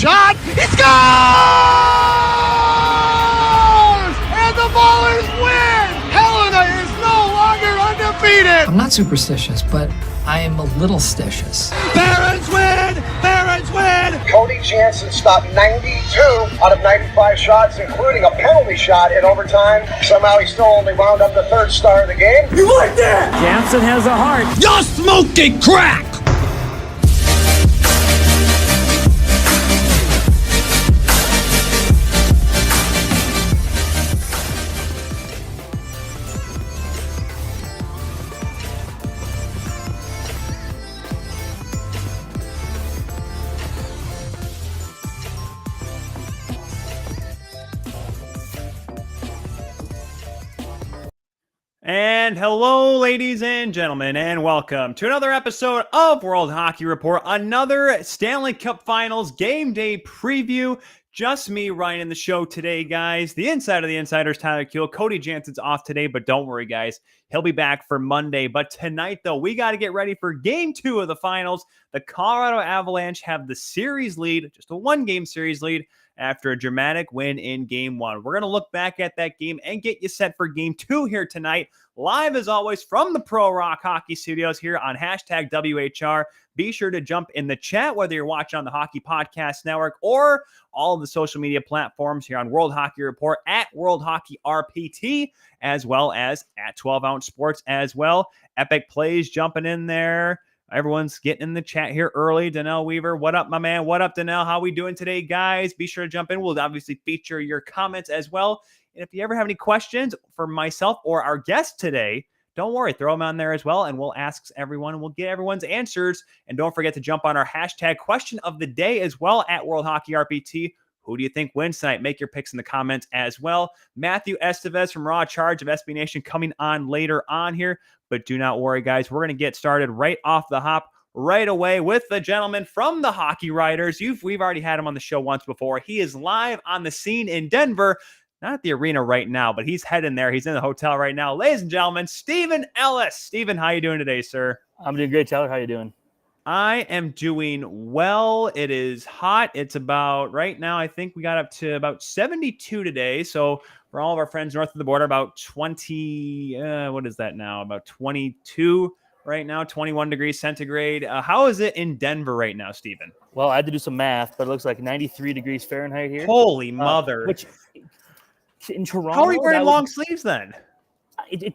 Shot, he scores! And the Ballers win! Helena is no longer undefeated! I'm not superstitious, but I am a little stitious. Barons win! Barons win! Cody Jansen stopped 92 out of 95 shots, including a penalty shot in overtime. Somehow he still only wound up the third star of the game. You like that? Jansen has a heart. You're smoking crack! And hello, ladies and gentlemen, and welcome to another episode of World Hockey Report, another Stanley Cup Finals game day preview. Just me running the show today, guys. The inside of the insiders, Tyler Kuehl. Cody Jansen's off today, but don't worry, guys. He'll be back for Monday. But tonight, though, we got to get ready for Game 2 of the Finals. The Colorado Avalanche have the series lead, just a one-game series lead, after a dramatic win in Game 1. We're going to look back at that game and get you set for Game 2 here tonight. Live, as always, from the ProRocc Hockey Studios here on hashtag WHR. Be sure to jump in the chat, whether you're watching on the Hockey Podcast Network or all of the social media platforms here on World Hockey Report, at World Hockey RPT, as well as at 12 Ounce Sports as well. Epic Plays jumping in there. Everyone's getting in the chat here early. Donnell Weaver, what up, my man? What up, Donnell? How we doing today, guys? Be sure to jump in. We'll obviously feature your comments as well. And if you ever have any questions for myself or our guest today, don't worry, throw them on there as well, and we'll ask everyone, and we'll get everyone's answers. And don't forget to jump on our hashtag question of the day as well at World Hockey RPT. Who do you think wins tonight? Make your picks in the comments as well. Matthew Esteves from Raw Charge of SB Nation coming on later on here. But do not worry, guys. We're going to get started right off the hop right away with the gentleman from the Hockey Writers. We've already had him on the show once before. He is live on the scene in Denver. Not at the arena right now, but he's heading there. He's in the hotel right now. Ladies and gentlemen, Stephen Ellis. Stephen, how you doing today, sir? I'm doing great, Tyler. How you doing? I am doing well. It is hot. It's about, right now, I think we got up to about 72 today. So for all of our friends north of the border, about 20, what is that now? About 22 right now, 21 degrees centigrade. How is it in Denver right now, Stephen? Well, I had to do some math, but it looks like 93 degrees Fahrenheit here. Holy mother. Which in Toronto, how are you wearing long sleeves then?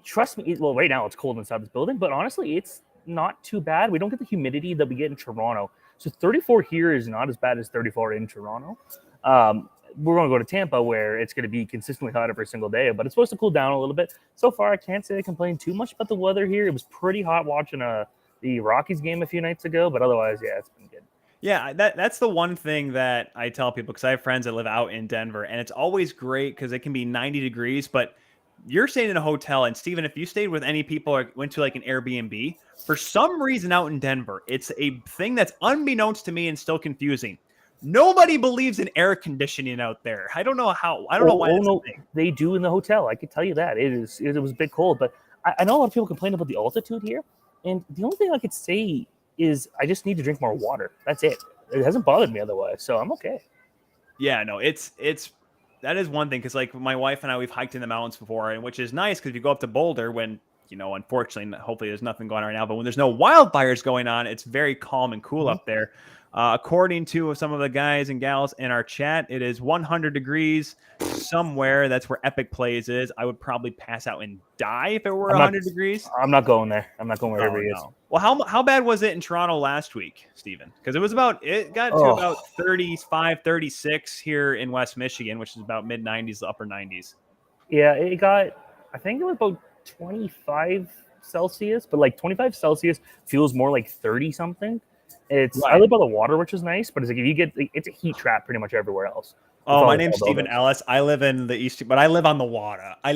Trust me. Well, right now it's cold inside this building, but honestly, it's not too bad. We don't get the humidity that we get in Toronto. So 34 here is not as bad as 34 in Toronto. We're going to go to Tampa, where it's going to be consistently hot every single day, but it's supposed to cool down a little bit. So far, I can't say I complain too much about the weather here. It was pretty hot watching the Rockies game a few nights ago, but otherwise, yeah, it's been good. Yeah, that's the one thing that I tell people, because I have friends that live out in Denver, and it's always great because it can be 90 degrees, but you're staying in a hotel, and Steven, if you stayed with any people or went to like an Airbnb, for some reason out in Denver, it's a thing that's unbeknownst to me and still confusing. Nobody believes in air conditioning out there. I don't know how. I don't know why. No, they do in the hotel. I can tell you that it was a bit cold, but I know a lot of people complain about the altitude here, and the only thing I could say is I just need to drink more water. That's it. It hasn't bothered me otherwise, so I'm okay. Yeah, no, it's that is one thing, because like my wife and I, we've hiked in the mountains before, and which is nice because if you go up to Boulder when, you know, unfortunately, hopefully there's nothing going on right now, but when there's no wildfires going on, it's very calm and cool up there. According to some of the guys and gals in our chat, it is 100 degrees somewhere. That's where Epic Plays is. I would probably pass out and die if it were 100 degrees. I'm not going there. I'm not going wherever he is. Well, how bad was it in Toronto last week, Steven? Because it got to about 35, 36 here in West Michigan, which is about mid-90s, upper 90s. Yeah, I think it was about 25 Celsius, but like 25 Celsius feels more like 30 something. I live by the water, which is nice, but it's like if you get, it's a heat trap pretty much everywhere else. My name's Stephen Ellis. I live in the east, but I live on the water. I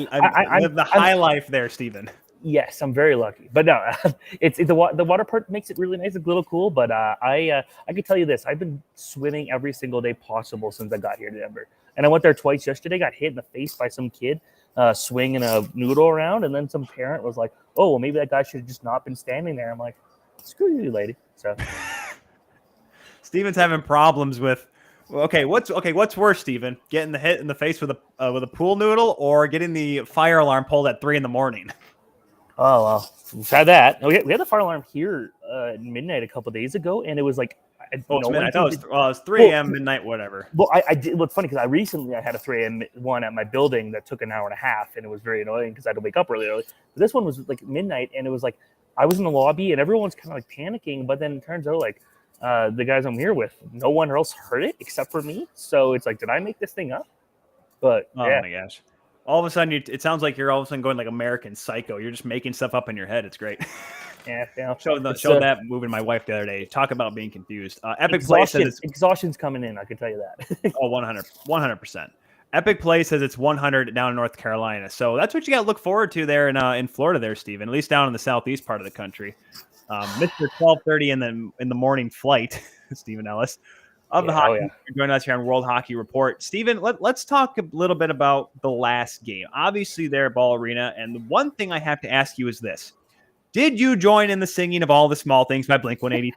live the high life there, Stephen. Yes, I'm very lucky, but no, it's the water part makes it really nice. It's a little cool, but I can tell you this: I've been swimming every single day possible since I got here to Denver, and I went there twice yesterday. Got hit in the face by some kid swinging a noodle around, and then some parent was like, "Oh, well, maybe that guy should have just not been standing there." I'm like, "Screw you, lady." So. Steven's having problems with. What's worse, Steven? Getting the hit in the face with a pool noodle, or getting the fire alarm pulled at 3 a.m? Oh well, we've had that. We had the fire alarm here at midnight a couple days ago, and it was like, I thought it was 3 a.m. midnight, whatever. Well, I did. What's funny because I had a 3 a.m. one at my building that took an hour and a half, and it was very annoying because I had to wake up really early. But this one was like midnight, and it was like I was in the lobby, and everyone's kind of like panicking. But then it turns out like the guys I'm here with, no one else heard it except for me. So it's like, did I make this thing up? But oh my gosh. All of a sudden, it sounds like you're all of a sudden going like American Psycho. You're just making stuff up in your head. It's great. Yeah. Showed that movie to my wife the other day. Talk about being confused. Epic Play says exhaustion's coming in. I can tell you that. 100%. Epic Play says it's 100 down in North Carolina. So that's what you got to look forward to there in Florida there, Stephen, at least down in the southeast part of the country. Mr. 12:30 in the morning flight, Stephen Ellis. Of the hockey, joining us here on World Hockey Report. Steven, let's talk a little bit about the last game. Obviously, there at Ball Arena, and the one thing I have to ask you is this. Did you join in the singing of All the Small Things by Blink-182?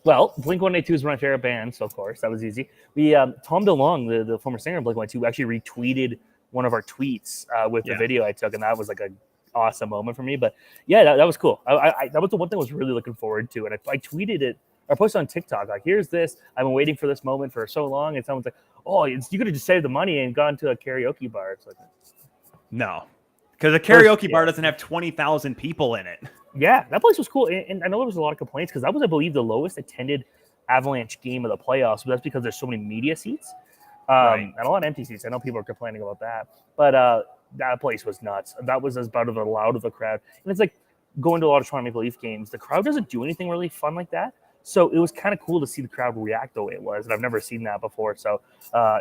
Well, Blink-182 is one of my favorite bands, so of course, that was easy. We Tom DeLonge, the former singer of Blink-182, actually retweeted one of our tweets with the video I took, and that was like an awesome moment for me. But yeah, that was cool. That was the one thing I was really looking forward to, and I tweeted it. I posted on TikTok, like, here's this. I've been waiting for this moment for so long. And someone's like, oh, you could have just saved the money and gone to a karaoke bar. It's like, no, because a karaoke bar doesn't have 20,000 people in it. Yeah, that place was cool. And I know there was a lot of complaints because that was, I believe, the lowest attended Avalanche game of the playoffs. But that's because there's so many media seats and a lot of empty seats. I know people are complaining about that. But that place was nuts. That was as about as loud of a crowd. And it's like going to a lot of Toronto Maple Leaf games. The crowd doesn't do anything really fun like that. So it was kind of cool to see the crowd react the way it was, and I've never seen that before. So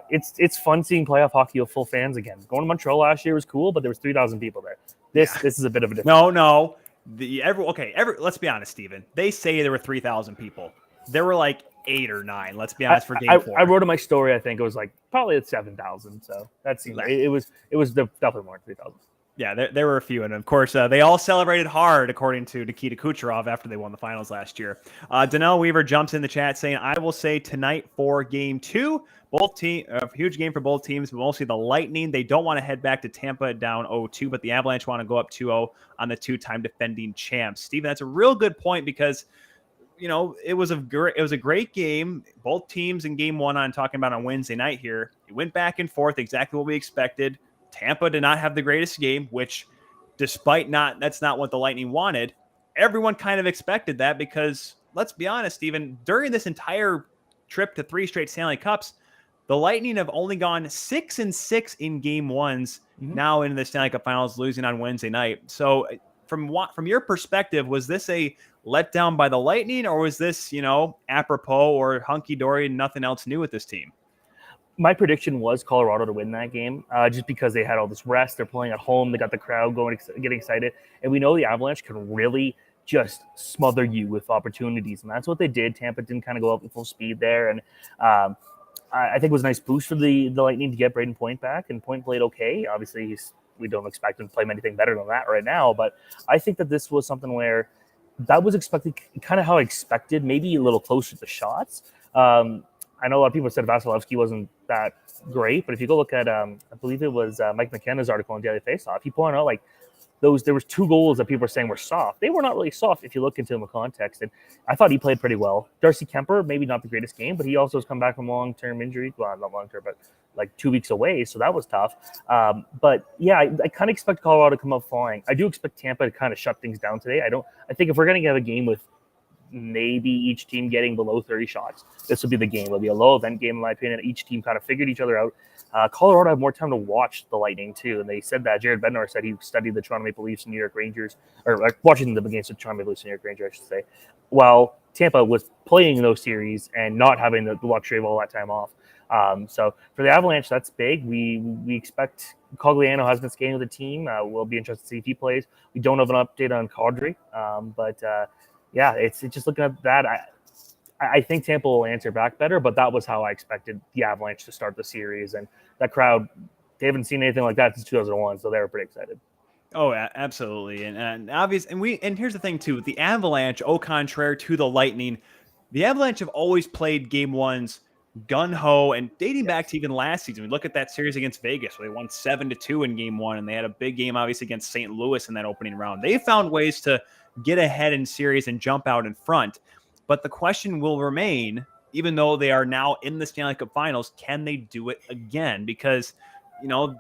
it's fun seeing playoff hockey with full fans again. Going to Montreal last year was cool, but there was 3,000 people there. This is a bit of a difference. No. Let's be honest, Steven. They say there were 3,000 people. There were like 8 or 9. Let's be honest. For game 4, I wrote in my story. I think it was like probably at 7,000. So that seemed like it was definitely more than 3,000. Yeah, there were a few. And, of course, they all celebrated hard, according to Nikita Kucherov, after they won the finals last year. Donnell Weaver jumps in the chat saying, I will say tonight for Game 2, a huge game for both teams, but mostly the Lightning. They don't want to head back to Tampa down 0-2, but the Avalanche want to go up 2-0 on the 2-time defending champs. Steven, that's a real good point because, it was a great game. Both teams in Game 1 I'm talking about on Wednesday night here. It went back and forth, exactly what we expected. Tampa did not have the greatest game, which that's not what the Lightning wanted. Everyone kind of expected that because let's be honest, even during this entire trip to 3 straight Stanley Cups, the Lightning have only gone 6-6 in Game 1s now into the Stanley Cup Finals, losing on Wednesday night. So from your perspective, was this a letdown by the Lightning, or was this, apropos or hunky-dory, nothing else new with this team? My prediction was Colorado to win that game just because they had all this rest. They're playing at home. They got the crowd getting excited. And we know the Avalanche can really just smother you with opportunities. And that's what they did. Tampa didn't kind of go up at full speed there. And I think it was a nice boost for the Lightning to get Braden Point back. And Point played okay. Obviously, we don't expect him to play anything better than that right now. But I think that this was something where that was expected, kind of how I expected, maybe a little closer to the shots. I know a lot of people said Vasilevsky wasn't that great, but if you go look at, I believe it was Mike McKenna's article on Daily Faceoff, he pointed out, like, there was 2 goals that people were saying were soft. They were not really soft if you look into them in context. And I thought he played pretty well. Darcy Kemper, maybe not the greatest game, but he also has come back from long-term injury. Well, not long-term, but like 2 weeks away, so that was tough. But yeah, I kind of expect Colorado to come up flying. I do expect Tampa to kind of shut things down today. I think if we're going to have a game with maybe each team getting below 30 shots, this will be the game. It'll be a low event game, in my opinion. Each team kind of figured each other out. Colorado had more time to watch the Lightning too, and they said that. Jared Bednar said he studied the Toronto Maple Leafs and New York Rangers, or watching the games of Toronto Maple Leafs and New York Rangers, I should say, while Tampa was playing in those series and not having the luxury of all that time off. So for the Avalanche, that's big. We expect Cogliano has been skating with the team. We'll be interested to see if he plays. We don't have an update on Kadri, but yeah, it's just looking at that. I think Tampa will answer back better, but that was how I expected the Avalanche to start the series. And that crowd, they haven't seen anything like that since 2001, so they were pretty excited. Oh, absolutely, and obvious, and here's the thing too: the Avalanche, au contraire to the Lightning, the Avalanche have always played game ones gun ho, and dating back to even last season. We look at that series against Vegas, where they won 7-2 in game one, and they had a big game obviously against St. Louis in that opening round. They found ways to get ahead in series and jump out in front. But the question will remain, even though they are now in the Stanley Cup Finals, can they do it again? Because,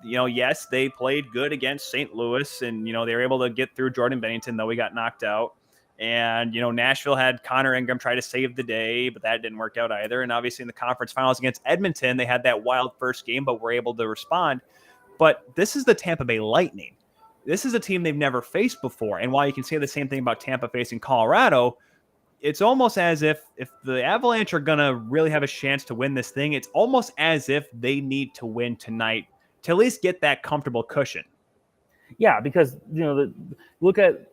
yes, they played good against St. Louis, and, they were able to get through Jordan Bennington, though he got knocked out. And, Nashville had Connor Ingram try to save the day, but that didn't work out either. And obviously in the conference finals against Edmonton, they had that wild first game, but were able to respond. But this is the Tampa Bay Lightning. This is a team they've never faced before. And while you can say the same thing about Tampa facing Colorado, it's almost as if the Avalanche are going to really have a chance to win this thing, it's almost as if they need to win tonight to at least get that comfortable cushion. Yeah, because, look at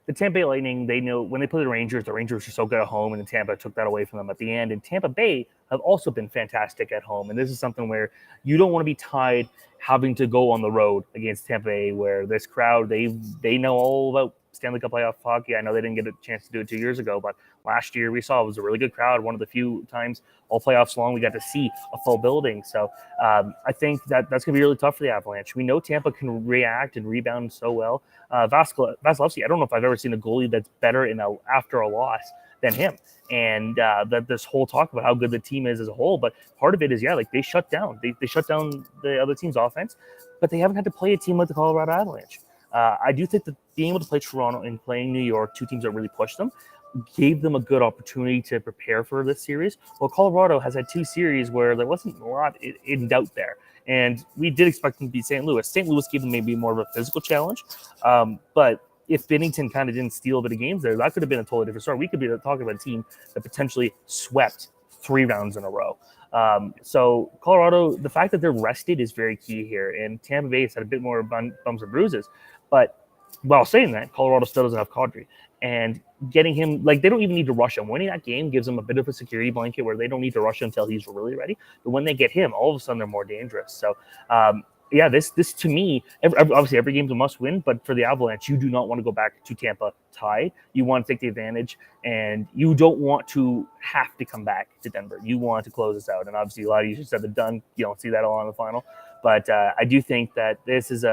the Tampa Bay Lightning. They know when they play the Rangers are so good at home, and then Tampa took that away from them at the end. And Tampa Bay have also been fantastic at home. And this is something where you don't want to be tied having to go on the road against Tampa Bay, where this crowd, they know all about Stanley Cup playoff hockey. I know they didn't get a chance to do it 2 years ago, but last year we saw it was a really good crowd. One of the few times all playoffs long we got to see a full building. So I think that's going to be really tough for the Avalanche. We know Tampa can react and rebound so well. Vasilevsky, I don't know if I've ever seen a goalie that's better after a loss than him. And that this whole talk about how good the team is as a whole, but part of it is, they shut down. They shut down the other team's offense, but they haven't had to play a team like the Colorado Avalanche. I do think that being able to play Toronto and playing New York, 2 teams that really pushed them, gave them a good opportunity to prepare for this series. Well, Colorado has had 2 series where there wasn't a lot in doubt there. And we did expect them to beat St. Louis. St. Louis gave them maybe more of a physical challenge. But if Bennington kind of didn't steal a bit of games there, that could have been a totally different story. We could be talking about a team that potentially swept 3 rounds in a row. So Colorado, the fact that they're rested is very key here. And Tampa Bay has had a bit more bumps and bruises. But while saying that, Colorado still doesn't have Kadri. And getting him, they don't even need to rush him. Winning that game gives them a bit of a security blanket where they don't need to rush him until he's really ready. But when they get him, all of a sudden they're more dangerous. So, this to me, obviously every game's a must win, but for the Avalanche, you do not want to go back to Tampa tied. You want to take the advantage, and you don't want to have to come back to Denver. You want to close this out. And obviously, a lot of you just said the done. You don't see that all on the final. But I do think that this is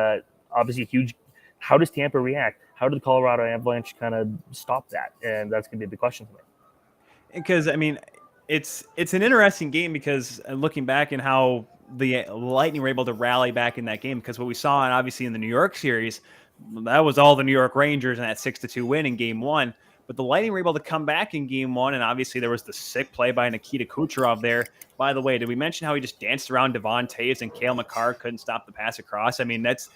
obviously a huge. How does Tampa react? How did the Colorado Avalanche kind of stop that? And that's going to be the question for me. Because, it's an interesting game because looking back and how the Lightning were able to rally back in that game, because what we saw, and obviously in the New York series, that was all the New York Rangers and that 6-2 win in game one. But the Lightning were able to come back in game one, and obviously there was the sick play by Nikita Kucherov there. By the way, did we mention how he just danced around Devon Toews and Cale Makar couldn't stop the pass across? That's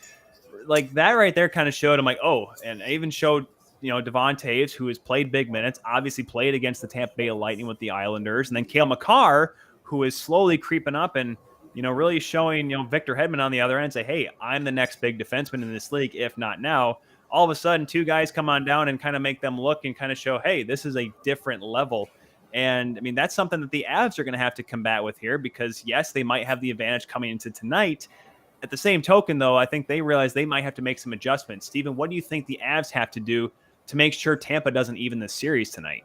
that right there kind of showed him and I even showed, Devon Toews, who has played big minutes, obviously played against the Tampa Bay Lightning with the Islanders, and then Cale Makar, who is slowly creeping up and, really showing, Victor Hedman on the other end, say, hey, I'm the next big defenseman in this league, if not now. All of a sudden, 2 guys come on down and kind of make them look and kind of show, hey, this is a different level. And, that's something that the Avs are going to have to combat with here because, yes, they might have the advantage coming into tonight. At the same token, though, I think they realize they might have to make some adjustments. Steven, what do you think the Avs have to do to make sure Tampa doesn't even this series tonight?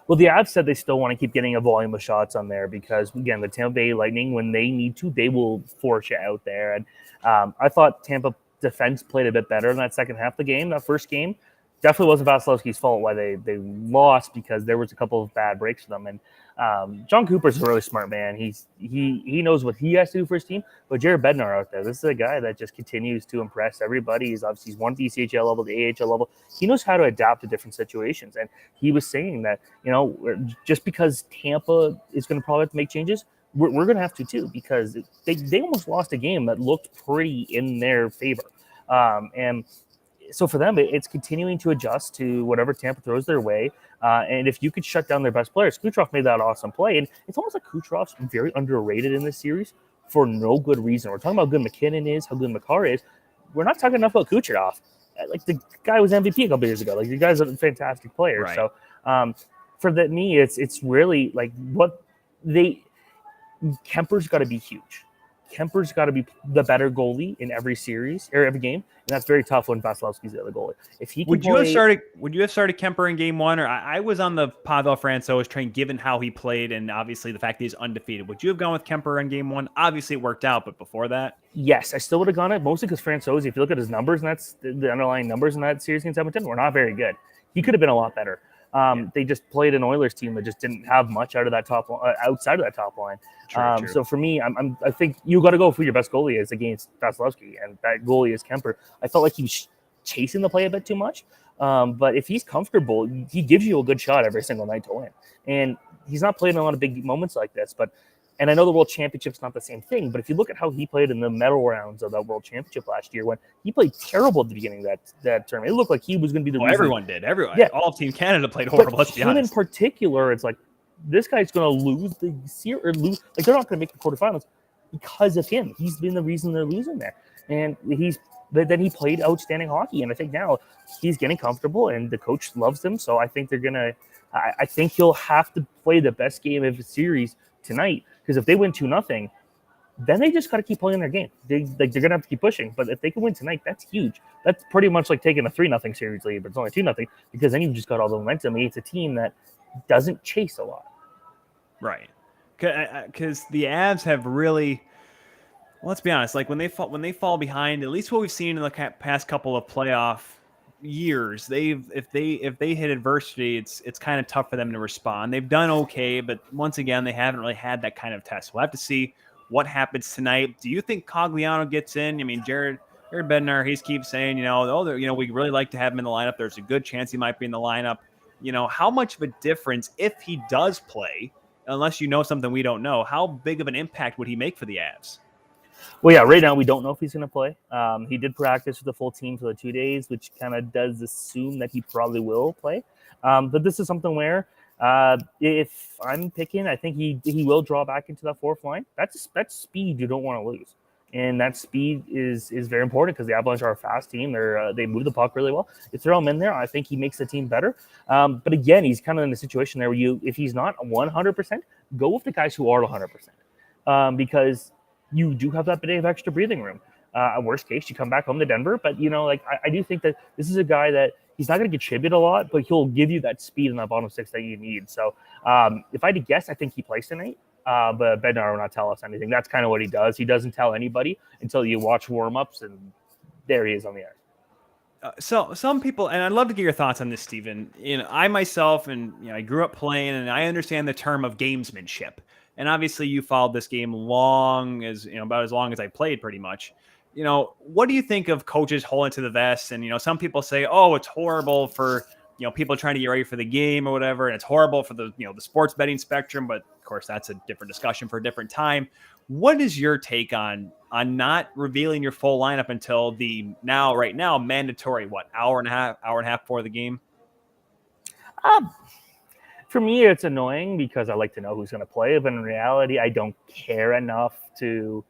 Well, the Avs said they still want to keep getting a volume of shots on there because, again, the Tampa Bay Lightning, when they need to, they will force you out there. And I thought Tampa defense played a bit better in that second half of the game. That first game definitely wasn't Vasilevsky's fault why they lost, because there was a couple of bad breaks for them. And John Cooper's a really smart man. He knows what he has to do for his team. But Jared Bednar out there, this is a guy that just continues to impress everybody. He's won the ECHL level, the AHL level. He knows how to adapt to different situations. And he was saying that, just because Tampa is going to probably have to make changes, we're going to have to too, because they almost lost a game that looked pretty in their favor. And so for them, it's continuing to adjust to whatever Tampa throws their way. And if you could shut down their best players, Kucherov made that awesome play. And it's almost like Kucherov's very underrated in this series for no good reason. We're talking about how good McKinnon is, how good Makar is. We're not talking enough about Kucherov. Like, the guy was MVP a couple years ago. Like, the guy's a fantastic player. Right. So for me, it's really like Kemper's got to be huge. Kemper's got to be the better goalie in every series or every game, and that's very tough when Vasilevsky's the other goalie. If he would you have started Kemper in game one? Or I was on the Pavel Francouz train, given how he played and obviously the fact that he's undefeated. Would you have gone with Kemper in game one? Obviously, it worked out, but before that, yes, I still would have gone it, mostly because Francouz, if you look at his numbers, and that's the underlying numbers in that series against Edmonton, were not very good. He could have been a lot better. They just played an Oilers team that just didn't have much out of that outside of that top line. True. So for me, I think you got to go for your best goalie is against Vasilevsky, and that goalie is Kemper. I felt like he was chasing the play a bit too much, but if he's comfortable, he gives you a good shot every single night to win. And he's not playing a lot of big moments like this, and I know the World Championship's not the same thing, but if you look at how he played in the medal rounds of that World Championship last year, when he played terrible at the beginning of that tournament, it looked like he was going to be the reason. Everyone did. Everyone. Yeah. All of Team Canada played horrible, let's be honest. In particular, it's like, this guy's going to lose the series, or lose. Like, they're not going to make the quarterfinals because of him. He's been the reason they're losing there. And then he played outstanding hockey. And I think now he's getting comfortable and the coach loves him. So I think I think he'll have to play the best game of the series tonight. Because if they win 2-0, then they just got to keep playing their game. They're going to have to keep pushing. But if they can win tonight, that's huge. That's pretty much like taking a 3-0 series lead, but it's only 2-0, because then you've just got all the momentum. It's a team that doesn't chase a lot. Right. Because the Avs have really, let's be honest, like when they fall behind, at least what we've seen in the past couple of playoff years, if they hit adversity, it's kind of tough for them to respond. They've done okay, but once again, they haven't really had that kind of test. We'll have to see what happens tonight. Do you think Cogliano gets in? I mean, Jared Bednar, he keeps saying, we'd really like to have him in the lineup. There's a good chance he might be in the lineup. How much of a difference, if he does play, unless you know something we don't know, how big of an impact would he make for the Avs? Well, yeah, right now we don't know if he's going to play. He did practice with the full team for the 2 days, which kind of does assume that he probably will play. But this is something where if I'm picking, I think he will draw back into that fourth line. That's speed you don't want to lose. And that speed is very important because the Avalanche are a fast team. They move the puck really well. You throw him in there, I think he makes the team better. But again, he's kind of in a situation there where if he's not 100%, go with the guys who are 100%. Because you do have that bit of extra breathing room. Worst case, you come back home to Denver. But, I do think that this is a guy that he's not going to contribute a lot, but he'll give you that speed in that bottom six that you need. So if I had to guess, I think he plays tonight. But Bednar will not tell us anything. That's kind of what he does. He doesn't tell anybody until you watch warm-ups, and there he is on the ice. So some people, and I'd love to get your thoughts on this, Steven. I myself, I grew up playing, and I understand the term of gamesmanship. And obviously, you followed this game about as long as I played, pretty much. What do you think of coaches holding to the vest? And some people say, "Oh, it's horrible for people trying to get ready for the game or whatever, and it's horrible for the the sports betting spectrum." But of course, that's a different discussion for a different time. What is your take on not revealing your full lineup until right now mandatory hour and a half before the game? For me, it's annoying because I like to know who's going to play, but in reality, I don't care enough to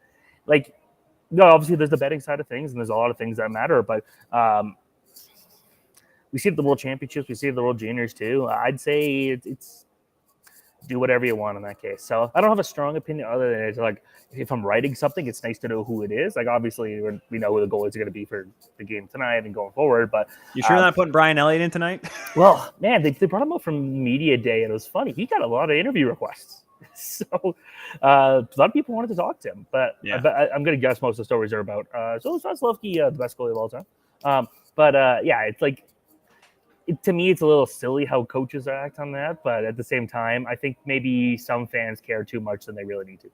obviously there's the betting side of things and there's a lot of things that matter, but we see it at the World Championships, we see it at the World Juniors too. I'd say it's do whatever you want in that case. So I don't have a strong opinion other than it's like, if I'm writing something, it's nice to know who it is. Like, obviously, we know who the goalies are going to be for the game tonight and going forward. But you sure not putting Brian Elliott in tonight? Well, man, they brought him up from media day, and it was funny. He got a lot of interview requests. So a lot of people wanted to talk to him, but Yeah. I'm going to guess most of the stories are about so Vasilevsky, the best goalie of all time. Yeah, it's like to me, it's a little silly how coaches act on that, but at the same time, I think maybe some fans care too much than they really need to.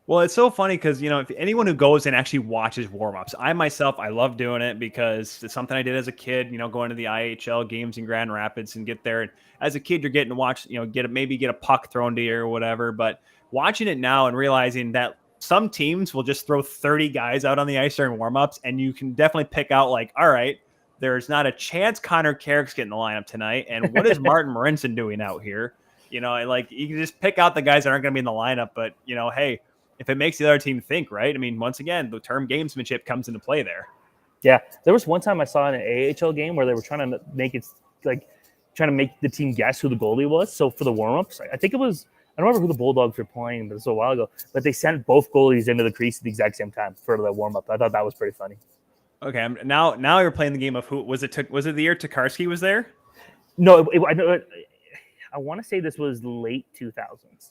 Well, it's so funny because, if anyone who goes and actually watches warmups, I myself, I love doing it because it's something I did as a kid, going to the IHL games in Grand Rapids and get there. And as a kid, you're getting to watch, get a puck thrown to you or whatever. But watching it now and realizing that some teams will just throw 30 guys out on the ice during warmups, and you can definitely pick out like, all right, there's not a chance Connor Carrick's getting the lineup tonight. And what is Martin Marincin doing out here? Like you can just pick out the guys that aren't going to be in the lineup. But, hey, if it makes the other team think, right? I mean, once again, the term gamesmanship comes into play there. Yeah. There was one time I saw in an AHL game where they were trying to make it like trying to make the team guess who the goalie was. So for the warm-ups, I think it was, I don't remember who the Bulldogs were playing, but it was a while ago, but they sent both goalies into the crease at the exact same time for the warm-up. I thought that was pretty funny. Okay. Now you're playing the game of who was it? Was it the year Tokarski was there? No, I want to say this was late 2000s.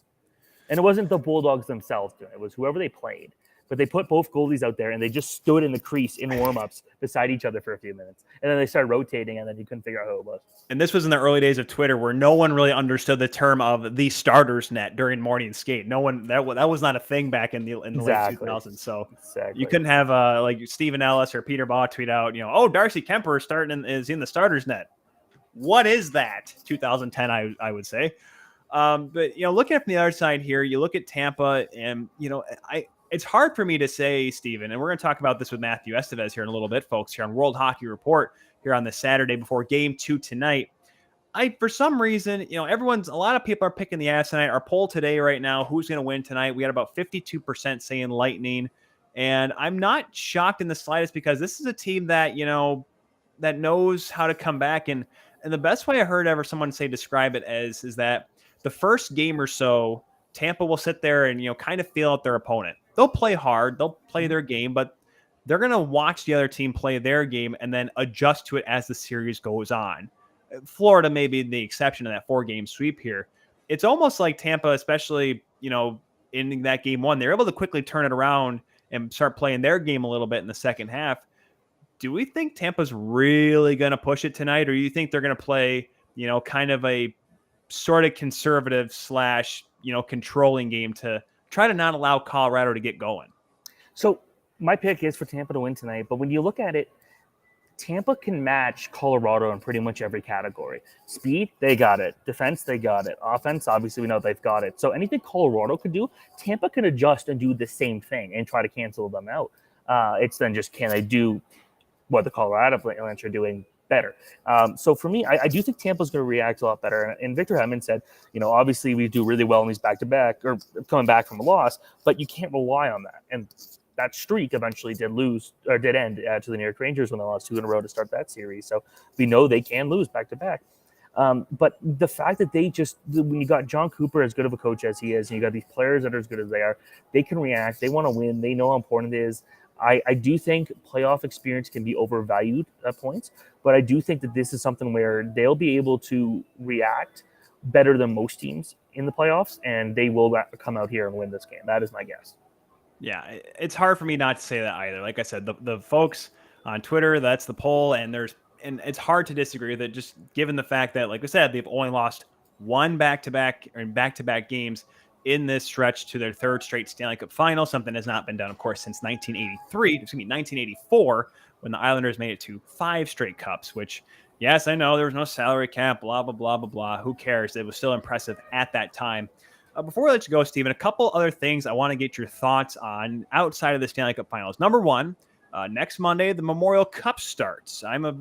And it wasn't the Bulldogs themselves doing it. It was whoever they played. But they put both goalies out there, and they just stood in the crease in warm-ups beside each other for a few minutes. And then they started rotating, and then you couldn't figure out who it was. And this was in the early days of Twitter where no one really understood the term of the starter's net during morning skate. No one that was not a thing back in the late 2000s. So you couldn't have like Stephen Ellis or Peter Baugh tweet out, Darcy Kemper is in the starter's net. What is that? 2010, I would say. But looking at from the other side here, you look at Tampa, and it's hard for me to say, Steven, and we're going to talk about this with Matthew Esteves here in a little bit, folks, here on World Hockey Report here on this Saturday before Game 2 tonight. For some reason, a lot of people are picking the Avs tonight. Our poll today right now, who's going to win tonight? We got about 52% saying Lightning, and I'm not shocked in the slightest because this is a team that that knows how to come back, and the best way I heard ever someone describe it as is that the first game or so, Tampa will sit there and, kind of feel out their opponent. They'll play hard. They'll play their game, but they're going to watch the other team play their game and then adjust to it as the series goes on. Florida may be the exception to that 4-game sweep here. It's almost like Tampa, especially, in that game 1, they're able to quickly turn it around and start playing their game a little bit in the second half. Do we think Tampa's really going to push it tonight, or do you think they're going to play, kind of a sort of conservative / controlling game to try to not allow Colorado to get going? So my pick is for Tampa to win tonight, but when you look at it, Tampa can match Colorado in pretty much every category. Speed, they got it. Defense, they got it. Offense, obviously we know they've got it. So anything Colorado could do, Tampa can adjust and do the same thing and try to cancel them out. It's then just, can they do what the Colorado Avalanche are doing better? So for me, I do think Tampa's going to react a lot better. And Victor Hedman said, obviously we do really well in these back-to-back or coming back from a loss, but you can't rely on that. And that streak eventually did end to the New York Rangers when they lost 2 in a row to start that series. So we know they can lose back-to-back. But the fact that when you got John Cooper as good of a coach as he is, and you got these players that are as good as they are, they can react. They want to win. They know how important it is. I do think playoff experience can be overvalued at points, but I do think that this is something where they'll be able to react better than most teams in the playoffs, and they will come out here and win this game. That is my guess. Yeah, it's hard for me not to say that either. Like I said, the folks on Twitter, that's the poll, and it's hard to disagree with it, just given the fact that, like I said, they've only lost one back-to-back or in back-to-back games in this stretch to their 3rd straight Stanley Cup final, something has not been done, of course, since 1984, when the Islanders made it to 5 straight cups, which, yes, I know there was no salary cap, blah, blah, blah, blah, blah. Who cares? It was still impressive at that time. Before we let you go, Steven, a couple other things I want to get your thoughts on outside of the Stanley Cup finals. Number one, next Monday, the Memorial Cup starts. you're a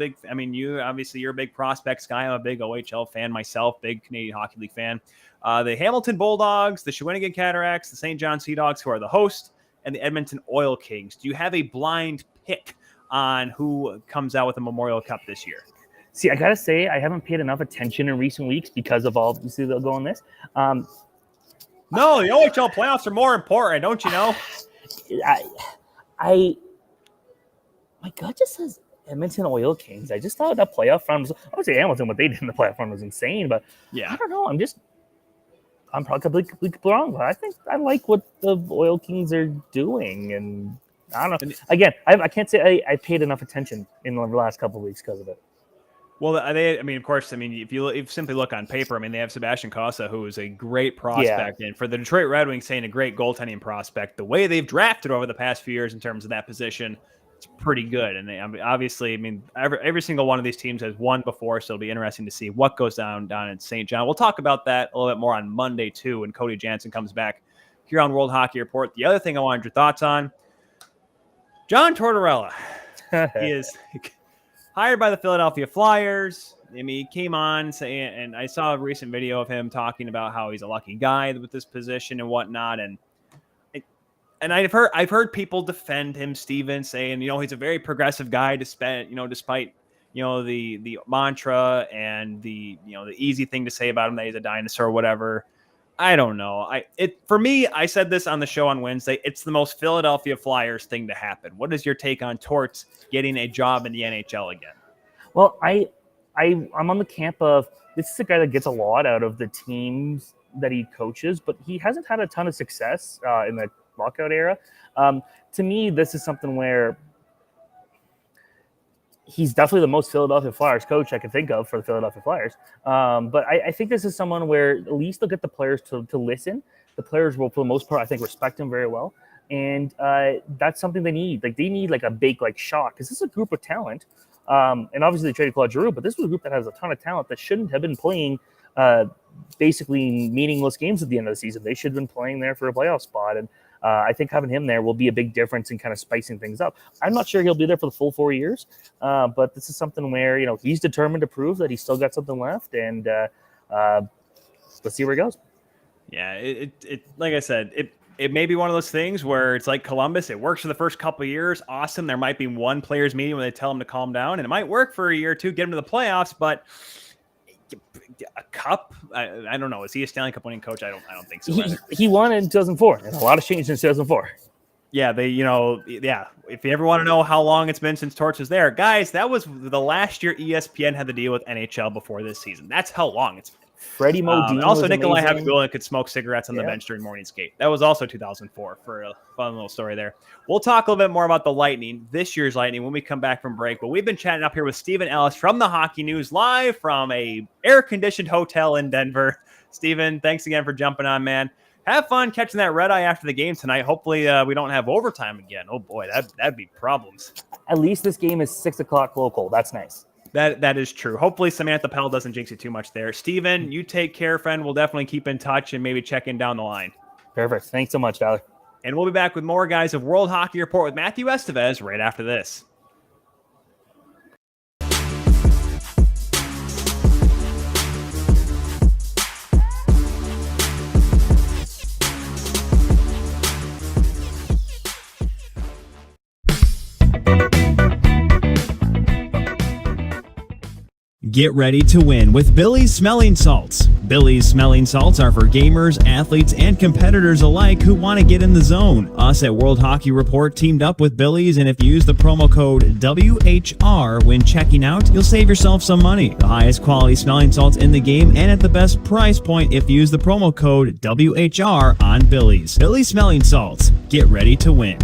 big prospects guy. I'm a big OHL fan myself, big Canadian Hockey League fan. The Hamilton Bulldogs, the Shawinigan Cataracts, the St. John Sea Dogs, who are the host, and the Edmonton Oil Kings. Do you have a blind pick on who comes out with the Memorial Cup this year? See, I got to say, I haven't paid enough attention in recent weeks because of all, you see, they'll go on this. No, the OHL playoffs are more important, don't you know? My gut just says Edmonton Oil Kings. I just thought that playoff run was, I would say Hamilton, what they did in the playoff run was insane, but yeah, I don't know. I'm probably completely wrong, but I think I like what the Oil Kings are doing, and I don't know. Again, I can't say I paid enough attention in the last couple of weeks because of it. Well, of course, if you simply look on paper, they have Sebastian Cossa, who is a great prospect, and for the Detroit Red Wings, saying a great goaltending prospect, the way they've drafted over the past few years in terms of that position, it's pretty good. And every single one of these teams has won before, so it'll be interesting to see what goes down in St. John. We'll talk about that a little bit more on Monday, too, when Cody Jansen comes back here on World Hockey Report. The other thing I wanted your thoughts on, John Tortorella. He is hired by the Philadelphia Flyers. He came on saying, and I saw a recent video of him talking about how he's a lucky guy with this position and whatnot. And I've heard people defend him, Steven, saying, he's a very progressive guy despite the mantra and the easy thing to say about him that he's a dinosaur or whatever. I don't know. For me, I said this on the show on Wednesday. It's the most Philadelphia Flyers thing to happen. What is your take on Torts getting a job in the NHL again? Well, I'm on the camp of this is a guy that gets a lot out of the teams that he coaches, but he hasn't had a ton of success in the lockout era. To me, this is something where he's definitely the most Philadelphia Flyers coach I can think of for the Philadelphia Flyers. But I think this is someone where at least they'll get the players to listen. The players will, for the most part, I think, respect him very well. And that's something they need. They need a big shot, because this is a group of talent. And obviously they traded Claude Giroux, but this was a group that has a ton of talent that shouldn't have been playing basically meaningless games at the end of the season. They should have been playing there for a playoff spot. And I think having him there will be a big difference in kind of spicing things up. I'm not sure he'll be there for the full 4 years, but this is something where, he's determined to prove that he's still got something left, and let's see where it goes. Yeah, it like I said, it may be one of those things where it's like Columbus. It works for the first couple of years. Awesome. There might be one players meeting where they tell him to calm down, and it might work for a year or two, get him to the playoffs, but a cup, I don't know. Is he a Stanley Cup winning coach? I don't think so. He won in 2004, and a lot has changed since 2004. Yeah, if you ever want to know how long it's been since Torch was there, guys, that was the last year ESPN had to deal with NHL before this season. That's how long it's been. Freddie Modine. Also, Nikolai Havigula could smoke cigarettes on the bench during morning skate. That was also 2004 for a fun little story there. We'll talk a little bit more about the Lightning, this year's Lightning, when we come back from break. But we've been chatting up here with Steven Ellis from the Hockey News, live from a air-conditioned hotel in Denver. Steven, thanks again for jumping on, man. Have fun catching that red eye after the game tonight. Hopefully we don't have overtime again. Oh, boy, that'd be problems. At least this game is 6 o'clock local. That's nice. That is true. Hopefully Samantha Pell doesn't jinx you too much there. Steven, you take care, friend. We'll definitely keep in touch and maybe check in down the line. Perfect. Thanks so much, Tyler. And we'll be back with more, guys, of World Hockey Report with Matthew Esteves right after this. Get ready to win with Billy's Smelling Salts. Billy's Smelling Salts are for gamers, athletes, and competitors alike who want to get in the zone. Us at World Hockey Report teamed up with Billy's, and if you use the promo code WHR when checking out, you'll save yourself some money. The highest quality smelling salts in the game and at the best price point if you use the promo code WHR on Billy's. Billy's Smelling Salts. Get ready to win.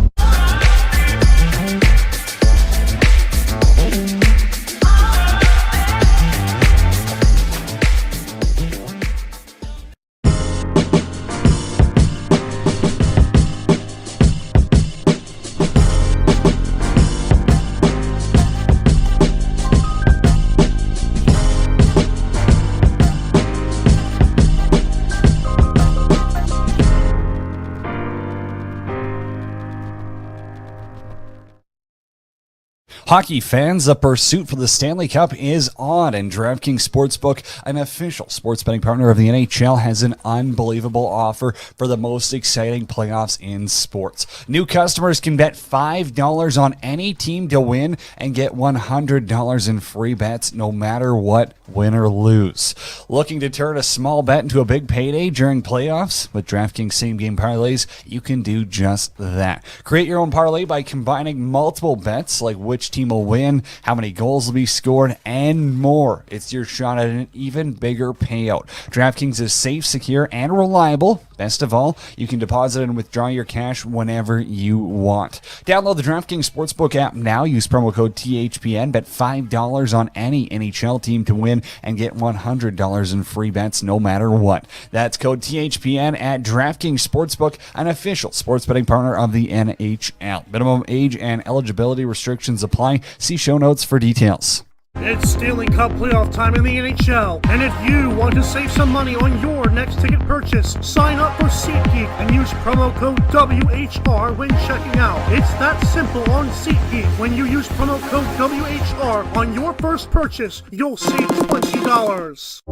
Hockey fans, the pursuit for the Stanley Cup is on, and DraftKings Sportsbook, an official sports betting partner of the NHL, has an unbelievable offer for the most exciting playoffs in sports. New customers can bet $5 on any team to win and get $100 in free bets no matter what, win or lose. Looking to turn a small bet into a big payday during playoffs? With DraftKings same-game parlays, you can do just that. Create your own parlay by combining multiple bets, like which team will win, how many goals will be scored, and more. It's your shot at an even bigger payout. DraftKings is safe, secure, and reliable. Best of all, you can deposit and withdraw your cash whenever you want. Download the DraftKings Sportsbook app now. Use promo code THPN. Bet $5 on any NHL team to win and get $100 in free bets no matter what. That's code THPN at DraftKings Sportsbook, an official sports betting partner of the NHL. Minimum age and eligibility restrictions apply. See show notes for details. It's Stanley Cup playoff time in the NHL, and if you want to save some money on your next ticket purchase, sign up for SeatGeek and use promo code WHR when checking out. It's that simple on SeatGeek. When you use promo code WHR on your first purchase, you'll save $20.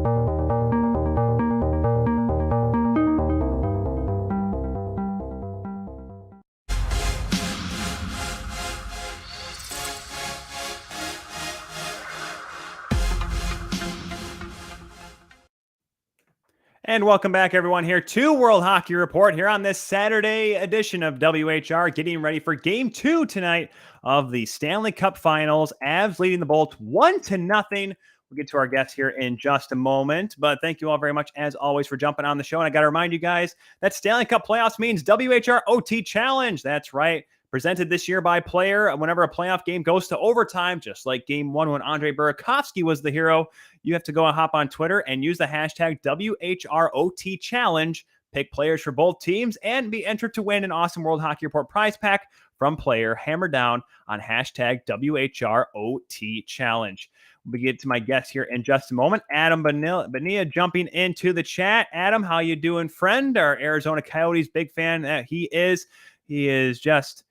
And welcome back, everyone, here to World Hockey Report here on this Saturday edition of WHR, getting ready for Game 2 tonight of the Stanley Cup Finals. Avs leading the Bolts 1-0. We'll get to our guests here in just a moment, but thank you all very much, as always, for jumping on the show. And I got to remind you guys that Stanley Cup playoffs means WHR OT Challenge. That's right. Presented this year by Player. Whenever a playoff game goes to overtime, just like Game 1 when Andre Burakovsky was the hero, you have to go and hop on Twitter and use the hashtag WHROT Challenge. Pick players for both teams and be entered to win an awesome World Hockey Report prize pack from Player. Hammer down on hashtag WHROT Challenge. We'll get to my guest here in just a moment. Adam Bonilla jumping into the chat. Adam, how you doing, friend? Our Arizona Coyotes big fan he is. He is just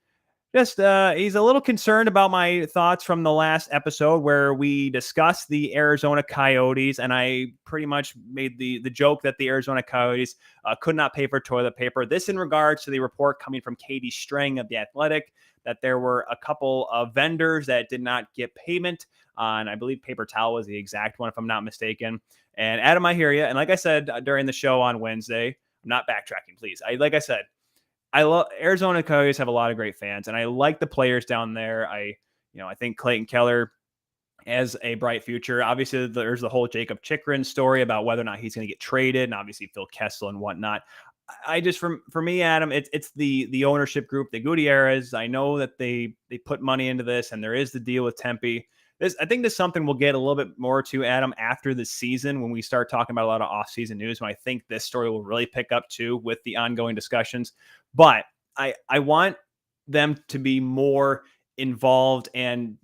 he's a little concerned about my thoughts from the last episode where we discussed the Arizona Coyotes, and I pretty much made the joke that the Arizona Coyotes could not pay for toilet paper. This in regards to the report coming from Katie Strang of The Athletic that there were a couple of vendors that did not get payment on, I believe paper towel was the exact one, if I'm not mistaken. And Adam, I hear you. And like I said during the show on Wednesday, I'm not backtracking, please. Like I said, I love Arizona Coyotes have a lot of great fans, and I like the players down there. I think Clayton Keller has a bright future. Obviously, there's the whole Jacob Chikrin story about whether or not he's going to get traded, and obviously Phil Kessel and whatnot. I just, for me, Adam, it's the ownership group, the Gutierrez. I know that they put money into this, and there is the deal with Tempe. I think this is something we'll get a little bit more to, Adam, after the season when we start talking about a lot of off-season news, when I think this story will really pick up too with the ongoing discussions. But I want them to be more involved. And,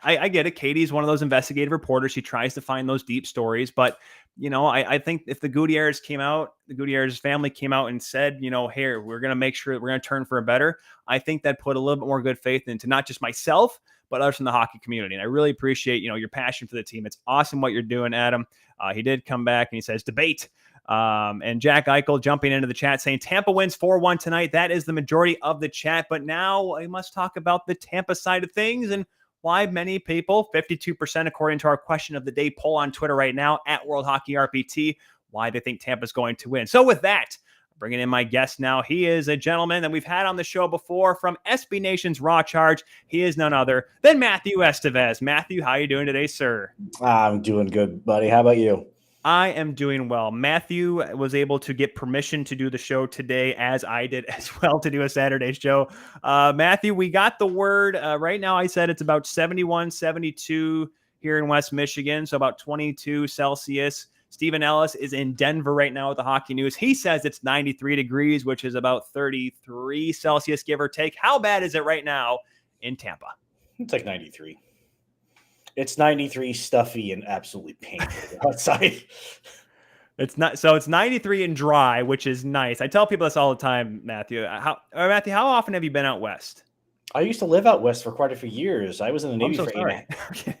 I get it. Katie's one of those investigative reporters. She tries to find those deep stories. But, I think if the Gutierrez family came out and said, hey, we're going to make sure we're going to turn for a better, I think that put a little bit more good faith into not just myself, but others in the hockey community. And I really appreciate, your passion for the team. It's awesome what you're doing, Adam. He did come back and he says, debate. And Jack Eichel jumping into the chat saying Tampa wins 4-1 tonight. That is the majority of the chat. But now I must talk about the Tampa side of things and why many people, 52% according to our question of the day poll on Twitter right now at World Hockey RPT, why they think Tampa's going to win. So with that, bringing in my guest now. He is a gentleman that we've had on the show before from SB Nation's Raw Charge. He is none other than Matthew Esteves. Matthew, how are you doing today, sir? I'm doing good, buddy. How about you? I am doing well. Matthew was able to get permission to do the show today, as I did as well, to do a Saturday show. Matthew, we got the word. Right now, I said it's about 71, 72 here in West Michigan, so about 22 Celsius. Stephen Ellis is in Denver right now with the Hockey News. He says it's 93 degrees, which is about 33 Celsius, give or take. How bad is it right now in Tampa? It's like 93. It's 93, stuffy, and absolutely painful outside. It's 93 and dry, which is nice. I tell people this all the time, Matthew. How often have you been out west? I used to live out west for quite a few years. I was in the Navy for 8.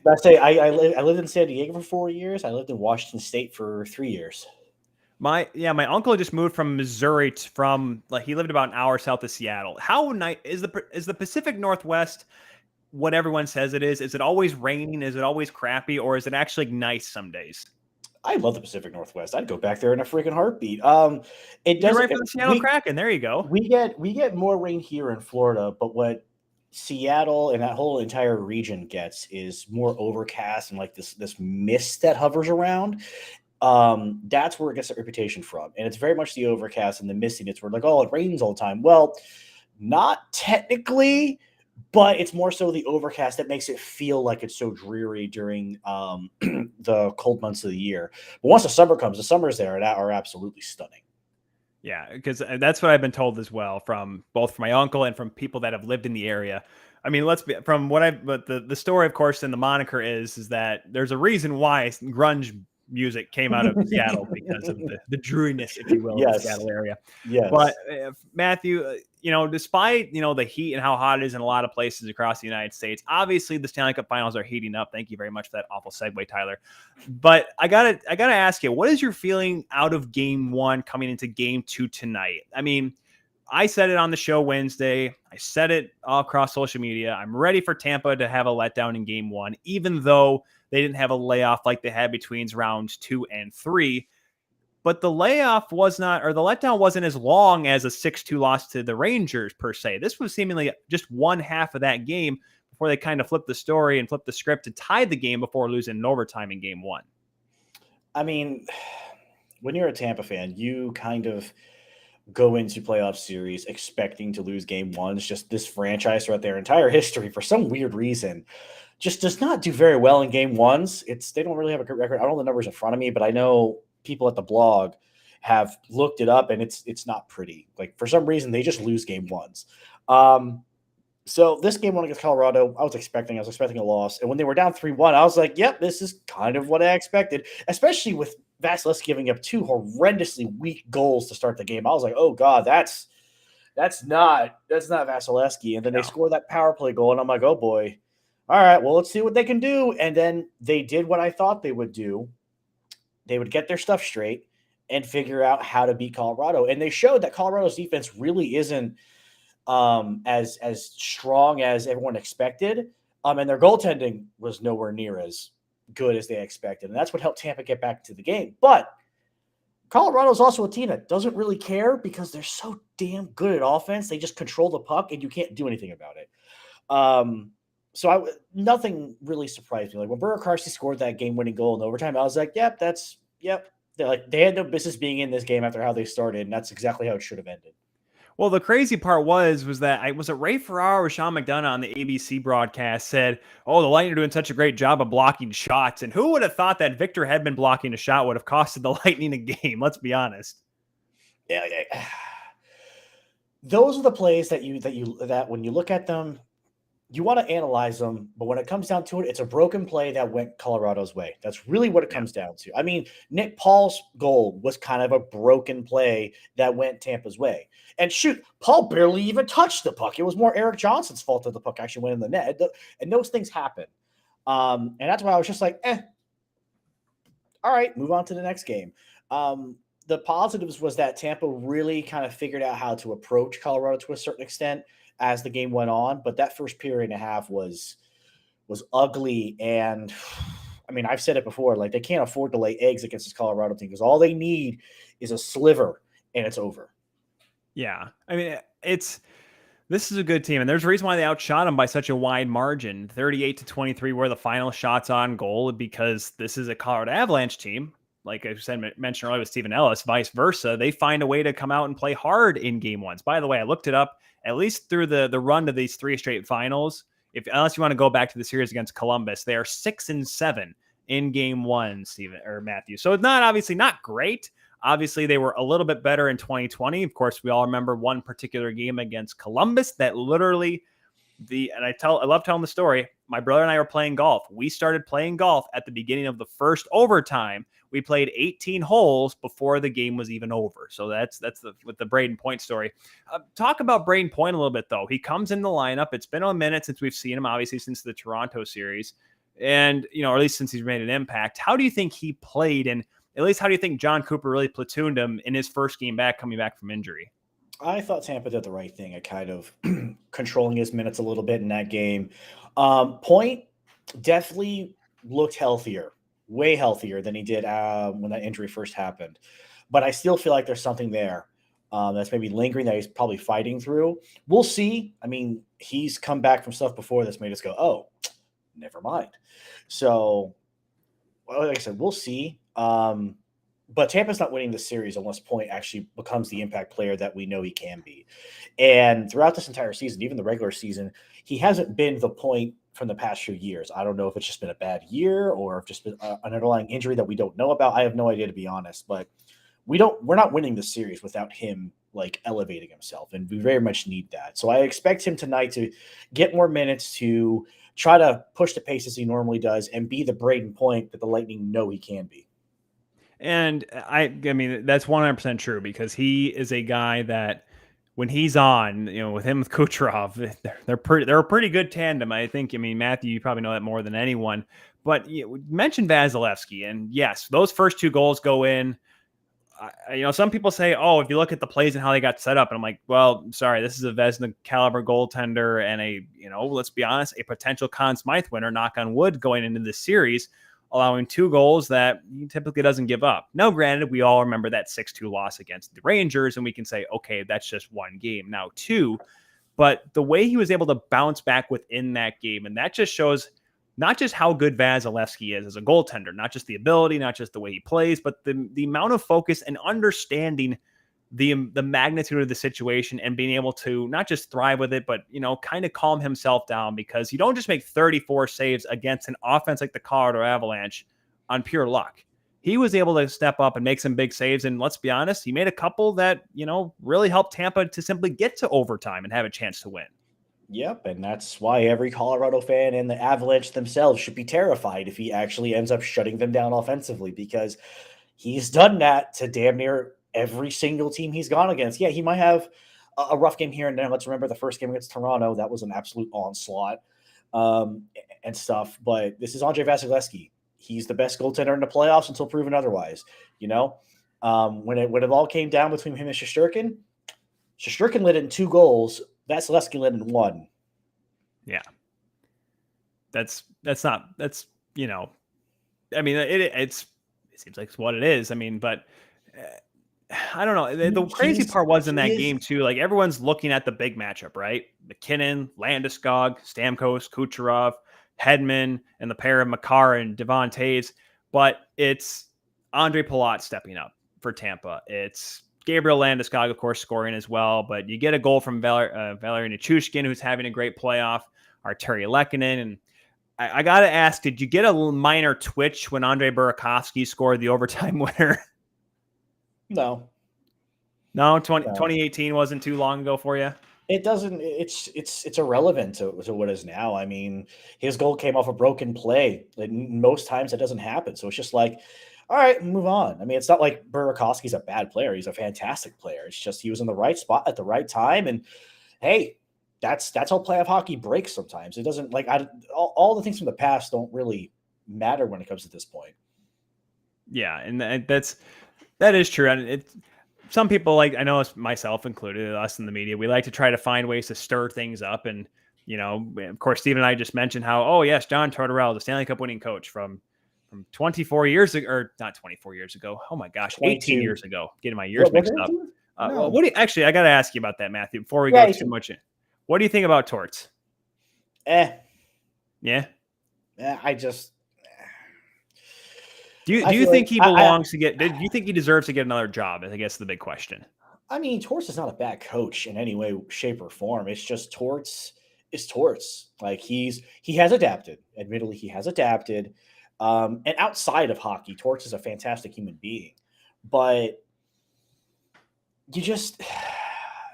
Okay. I lived in San Diego for 4 years. I lived in Washington State for 3 years. My uncle just moved from Missouri he lived about an hour south of Seattle. How nice is the Pacific Northwest? What everyone says it is. Is it always raining? Is it always crappy? Or is it actually nice some days? I love the Pacific Northwest. I'd go back there in a freaking heartbeat. It does. You're right for the Seattle Kraken. There you go. We get more rain here in Florida, but what Seattle and that whole entire region gets is more overcast and like this mist that hovers around. That's where it gets that reputation from. And it's very much the overcast and the mistiness where like, oh, it rains all the time. Well, not technically, but it's more so the overcast that makes it feel like it's so dreary during the cold months of the year. But once the summer comes, the summers there are absolutely stunning. Yeah, because that's what I've been told as well from both from my uncle and from people that have lived in the area. I mean, but the story, of course, and the moniker is that there's a reason why grunge music came out of Seattle because of the dreariness, if you will, of the Seattle area. Yes. But Matthew, despite, the heat and how hot it is in a lot of places across the United States, obviously the Stanley Cup finals are heating up. Thank you very much for that awful segue, Tyler. But I gotta ask you, what is your feeling out of game one coming into game two tonight? I mean, I said it on the show Wednesday. I said it all across social media. I'm ready for Tampa to have a letdown in game one, even though they didn't have a layoff like they had between rounds 2 and 3. But the letdown wasn't as long as a 6-2 loss to the Rangers per se. This was seemingly just one half of that game before they kind of flipped the story and flipped the script to tie the game before losing in overtime in game one. I mean, when you're a Tampa fan, you kind of go into playoff series expecting to lose game one. It's just this franchise throughout their entire history, for some weird reason, just does not do very well in game ones. They don't really have a good record. I don't know the numbers in front of me, but I know people at the blog have looked it up and it's not pretty. Like for some reason, they just lose game ones. So this game one against Colorado, I was expecting a loss. And when they were down 3-1, I was like, yep, this is kind of what I expected, especially with Vasilevsky giving up 2 horrendously weak goals to start the game. I was like, oh God, that's not Vasilevsky. And then they score that power play goal. And I'm like, oh boy. All right, well, let's see what they can do. And then they did what I thought they would do. They would get their stuff straight and figure out how to beat Colorado. And they showed that Colorado's defense really isn't as strong as everyone expected. And their goaltending was nowhere near as good as they expected. And that's what helped Tampa get back to the game. But Colorado's also a team that doesn't really care because they're so damn good at offense. They just control the puck and you can't do anything about it. So nothing really surprised me. Like when Burger Carsey scored that game-winning goal in overtime, I was like, yep. They had no business being in this game after how they started, and that's exactly how it should have ended. Well, the crazy part was that was it Ray Ferraro or Sean McDonough on the ABC broadcast said, oh, the Lightning are doing such a great job of blocking shots. And who would have thought that Victor Hedman blocking a shot would have costed the Lightning a game? Let's be honest. Yeah. Those are the plays that when you look at them, you want to analyze them, but when it comes down to it, it's a broken play that went Colorado's way. That's really what it comes down to. I mean, Nick Paul's goal was kind of a broken play that went Tampa's way. And shoot, Paul barely even touched the puck. It was more Eric Johnson's fault that the puck actually went in the net. And those things happen. And that's why I was just like, all right, move on to the next game. The positives was that Tampa really kind of figured out how to approach Colorado to a certain extent as the game went on, but that first period and a half was ugly. And I mean, I've said it before, like they can't afford to lay eggs against this Colorado team because all they need is a sliver and it's over. Yeah. I mean, this is a good team, and there's a reason why they outshot them by such a wide margin. 38-23 were the final shots on goal, because this is a Colorado Avalanche team. Like I mentioned earlier with Stephen Ellis, vice versa. They find a way to come out and play hard in game ones. By the way, I looked it up. At least through the run to these 3 straight finals, unless you want to go back to the series against Columbus, they are 6-7 in game one, Stephen or Matthew. So it's obviously not great. Obviously, they were a little bit better in 2020. Of course, we all remember one particular game against Columbus that literally I love telling the story. My brother and I were playing golf. We started playing golf at the beginning of the first overtime. We played 18 holes before the game was even over. So that's with the Braden Point story. Talk about Braden Point a little bit, though. He comes in the lineup. It's been a minute since we've seen him, obviously, since the Toronto series. And, or at least since he's made an impact. How do you think he played? And at least how do you think John Cooper really platooned him in his first game back, coming back from injury? I thought Tampa did the right thing at kind of controlling his minutes a little bit in that game. Point definitely looked healthier, way healthier than he did when that injury first happened. But I still feel like there's something there. that's maybe lingering that he's probably fighting through. We'll see. I mean, he's come back from stuff before that's made us go, oh, never mind. So, like I said, we'll see. But Tampa's not winning the series unless Point actually becomes the impact player that we know he can be. And throughout this entire season, even the regular season, he hasn't been the Point from the past few years. I don't know if it's just been a bad year or if just been an underlying injury that we don't know about. I have no idea, to be honest. But we're not winning the series without him like elevating himself, and we very much need that. So I expect him tonight to get more minutes, to try to push the pace as he normally does, and be the Braden Point that the Lightning know he can be. And I mean, that's 100% true, because he is a guy that when he's on, with him with Kucherov, they're a pretty good tandem. I think, Matthew, you probably know that more than anyone, but you mentioned Vasilevsky, and yes, those first 2 goals go in. Some people say, oh, if you look at the plays and how they got set up, and I'm like, well, sorry, this is a Vezina caliber goaltender and let's be honest, a potential Conn Smythe winner, knock on wood, going into this series, allowing 2 goals that he typically doesn't give up. Now, granted, we all remember that 6-2 loss against the Rangers, and we can say, okay, that's just 1 game, now 2. But the way he was able to bounce back within that game, and that just shows not just how good Vasilevsky is as a goaltender, not just the ability, not just the way he plays, but the amount of focus and understanding the magnitude of the situation, and being able to not just thrive with it, but, kind of calm himself down, because you don't just make 34 saves against an offense like the Colorado Avalanche on pure luck. He was able to step up and make some big saves. And let's be honest, he made a couple that, really helped Tampa to simply get to overtime and have a chance to win. Yep, and that's why every Colorado fan and the Avalanche themselves should be terrified if he actually ends up shutting them down offensively, because he's done that to damn near every single team he's gone against. Yeah, he might have a rough game here and there. Let's remember the first game against Toronto. That was an absolute onslaught and stuff. But this is Andrei Vasilevsky. He's the best goaltender in the playoffs until proven otherwise. When it all came down between him and Shesterkin led in 2 goals. Vasilevsky led in 1. Yeah. It seems like it's what it is. But I don't know. The crazy part was in that game too, like everyone's looking at the big matchup, right? McKinnon, Landeskog, Stamkos, Kucherov, Hedman, and the pair of Makar and Devon Toews. But it's Andre Palat stepping up for Tampa. It's Gabriel Landeskog, of course, scoring as well. But you get a goal from Valeri Nichushkin, who's having a great playoff, Arturi Lehkonen. And I got to ask, did you get a little minor twitch when Andre Burakovsky scored the overtime winner? No, 2018 wasn't too long ago for you. It doesn't. It's irrelevant to what is now. His goal came off a broken play. Most times it doesn't happen. So it's just like, all right, move on. It's not like Burakovsky's a bad player. He's a fantastic player. It's just he was in the right spot at the right time. And hey, that's how playoff hockey breaks sometimes. It doesn't all the things from the past don't really matter when it comes to this point. Yeah, and that is true. And some people, like I know myself included, us in the media, we like to try to find ways to stir things up. And, of course, Steve and I just mentioned how, oh, yes, John Tortorella, the Stanley Cup winning coach from 24 years ago, or not 24 years ago. Oh, my gosh, 18 years ago. Getting my years mixed up. No. Well, actually, I got to ask you about that, Matthew, before we go too much in. What do you think about Torts? Yeah? I just... Do you think he belongs to get? Do you think he deserves to get another job? I guess the big question. Torts is not a bad coach in any way, shape, or form. It's just Torts is Torts. Like he has adapted. Admittedly, he has adapted. And outside of hockey, Torts is a fantastic human being. But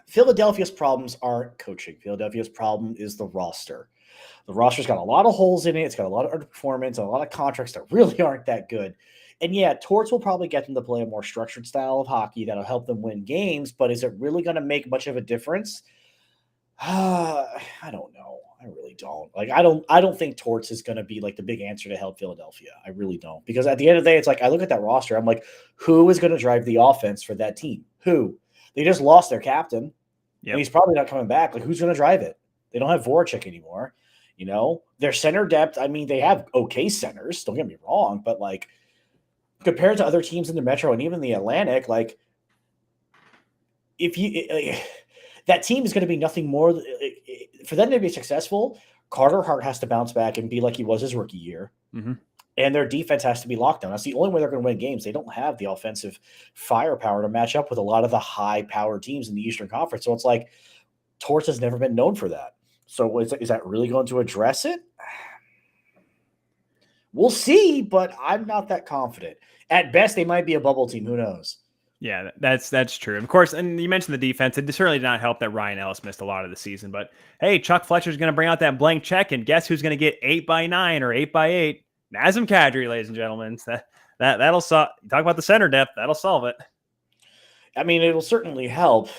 Philadelphia's problems aren't coaching. Philadelphia's problem is the roster. The roster's got a lot of holes in it. It's got a lot of underperformance and a lot of contracts that really aren't that good. And yeah, Torts will probably get them to play a more structured style of hockey that'll help them win games. But is it really going to make much of a difference? I don't know. I really don't. I don't think Torts is going to be like the big answer to help Philadelphia. I really don't. Because at the end of the day, it's like I look at that roster. I'm like, who is going to drive the offense for that team? Who? They just lost their captain. Yep. And he's probably not coming back. Like, who's going to drive it? They don't have Voracek anymore. Their center depth, they have okay centers, don't get me wrong, but compared to other teams in the Metro and even the Atlantic, if you that team is going to be nothing more for them to be successful. Carter Hart has to bounce back and be like he was his rookie year. Mm-hmm. And their defense has to be locked down. That's the only way they're going to win games. They don't have the offensive firepower to match up with a lot of the high-powered teams in the Eastern Conference. So it's like Torts has never been known for that. So is that really going to address it? We'll see, but I'm not that confident. At best, they might be a bubble team. Who knows? Yeah, that's true. Of course, and you mentioned the defense. It certainly did not help that Ryan Ellis missed a lot of the season. But hey, Chuck Fletcher's going to bring out that blank check, and guess who's going to get 8x9 or 8x8? Nazem Kadri, ladies and gentlemen. That'll solve. Talk about the center depth. That'll solve it. I mean, it'll certainly help,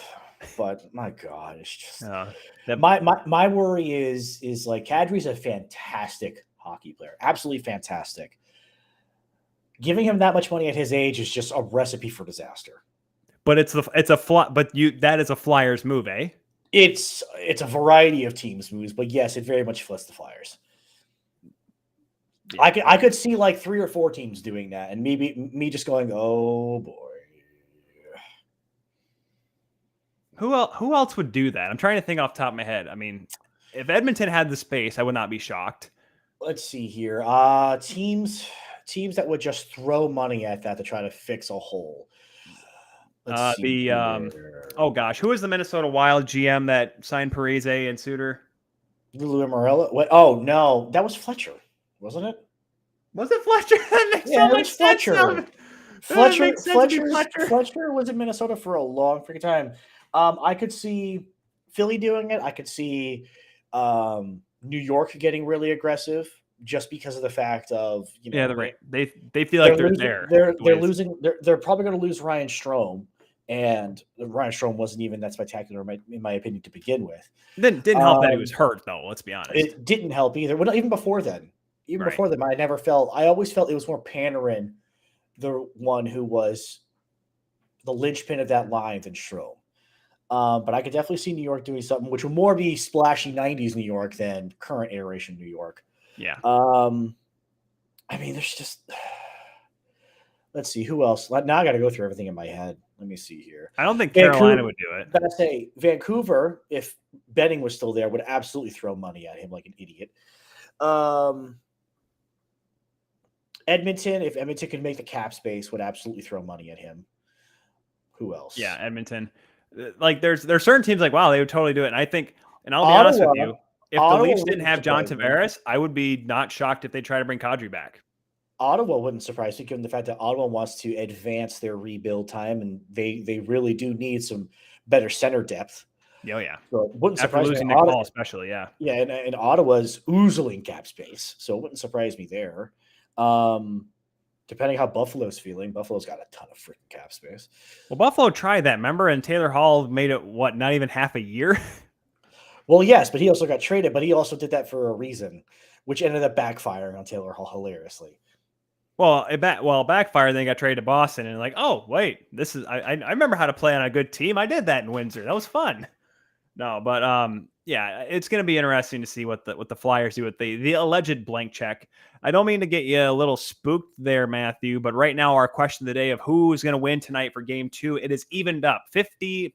but my God, it's just my worry is like Kadri's a fantastic hockey player, absolutely fantastic. Giving him that much money at his age is just a recipe for disaster. But that is a Flyers move, eh? It's a variety of teams moves, but yes, it very much fits the Flyers. Yeah. I could see like 3 or 4 teams doing that, and maybe me just going, oh boy. Who else would do that? I'm trying to think off the top of my head. I mean, if Edmonton had the space, I would not be shocked. Let's see here. Teams that would just throw money at that to try to fix a hole. Oh gosh, who was the Minnesota Wild GM that signed Parise and Suter? Lou Morella. What? Oh no, that was Fletcher, wasn't it? Was it Fletcher? That makes so much sense. Fletcher was in Minnesota for a long freaking time. I could see Philly doing it. I could see New York getting really aggressive just because of the fact of they feel like they're losing. They're probably going to lose Ryan Strome, and Ryan Strome wasn't even that spectacular in my opinion to begin with. Didn't help that he was hurt though. Let's be honest. It didn't help either. Well, even before then. Before them, I always felt it was more Panarin, the one who was the linchpin of that line than Strome. But I could definitely see New York doing something which would more be splashy 90s New York than current iteration New York. Yeah. I mean, there's just let's see who else. Now I got to go through everything in my head. Let me see here. I don't think Carolina would do it. But I say Vancouver, if Benning was still there, would absolutely throw money at him like an idiot. Edmonton, if Edmonton could make the cap space, would absolutely throw money at him. Who else? Yeah, Edmonton. Like there's certain teams like, wow, they would totally do it. And I think, and I'll be honest with you, if the Leafs didn't have John Tavares, I would be not shocked if they try to bring Kadri back. Ottawa wouldn't surprise me, given the fact that Ottawa wants to advance their rebuild time, and they really do need some better center depth. Oh yeah, so it wouldn't after surprise losing me. Nick Paul, especially, yeah, and Ottawa's oozling cap space, so it wouldn't surprise me there. Depending how Buffalo's feeling, Buffalo's got a ton of freaking cap space. Well, Buffalo tried that, remember? And Taylor Hall made it, not even half a year? Well, yes, but he also got traded, but he also did that for a reason, which ended up backfiring on Taylor Hall hilariously. Well, it backfired, then he got traded to Boston, and like, oh, wait, this is, I remember how to play on a good team. I did that in Windsor. That was fun. No, but yeah, it's going to be interesting to see what the Flyers do with the alleged blank check. I don't mean to get you a little spooked there, Matthew, but right now our question of the day of who is going to win tonight for Game 2, it is evened up 50%,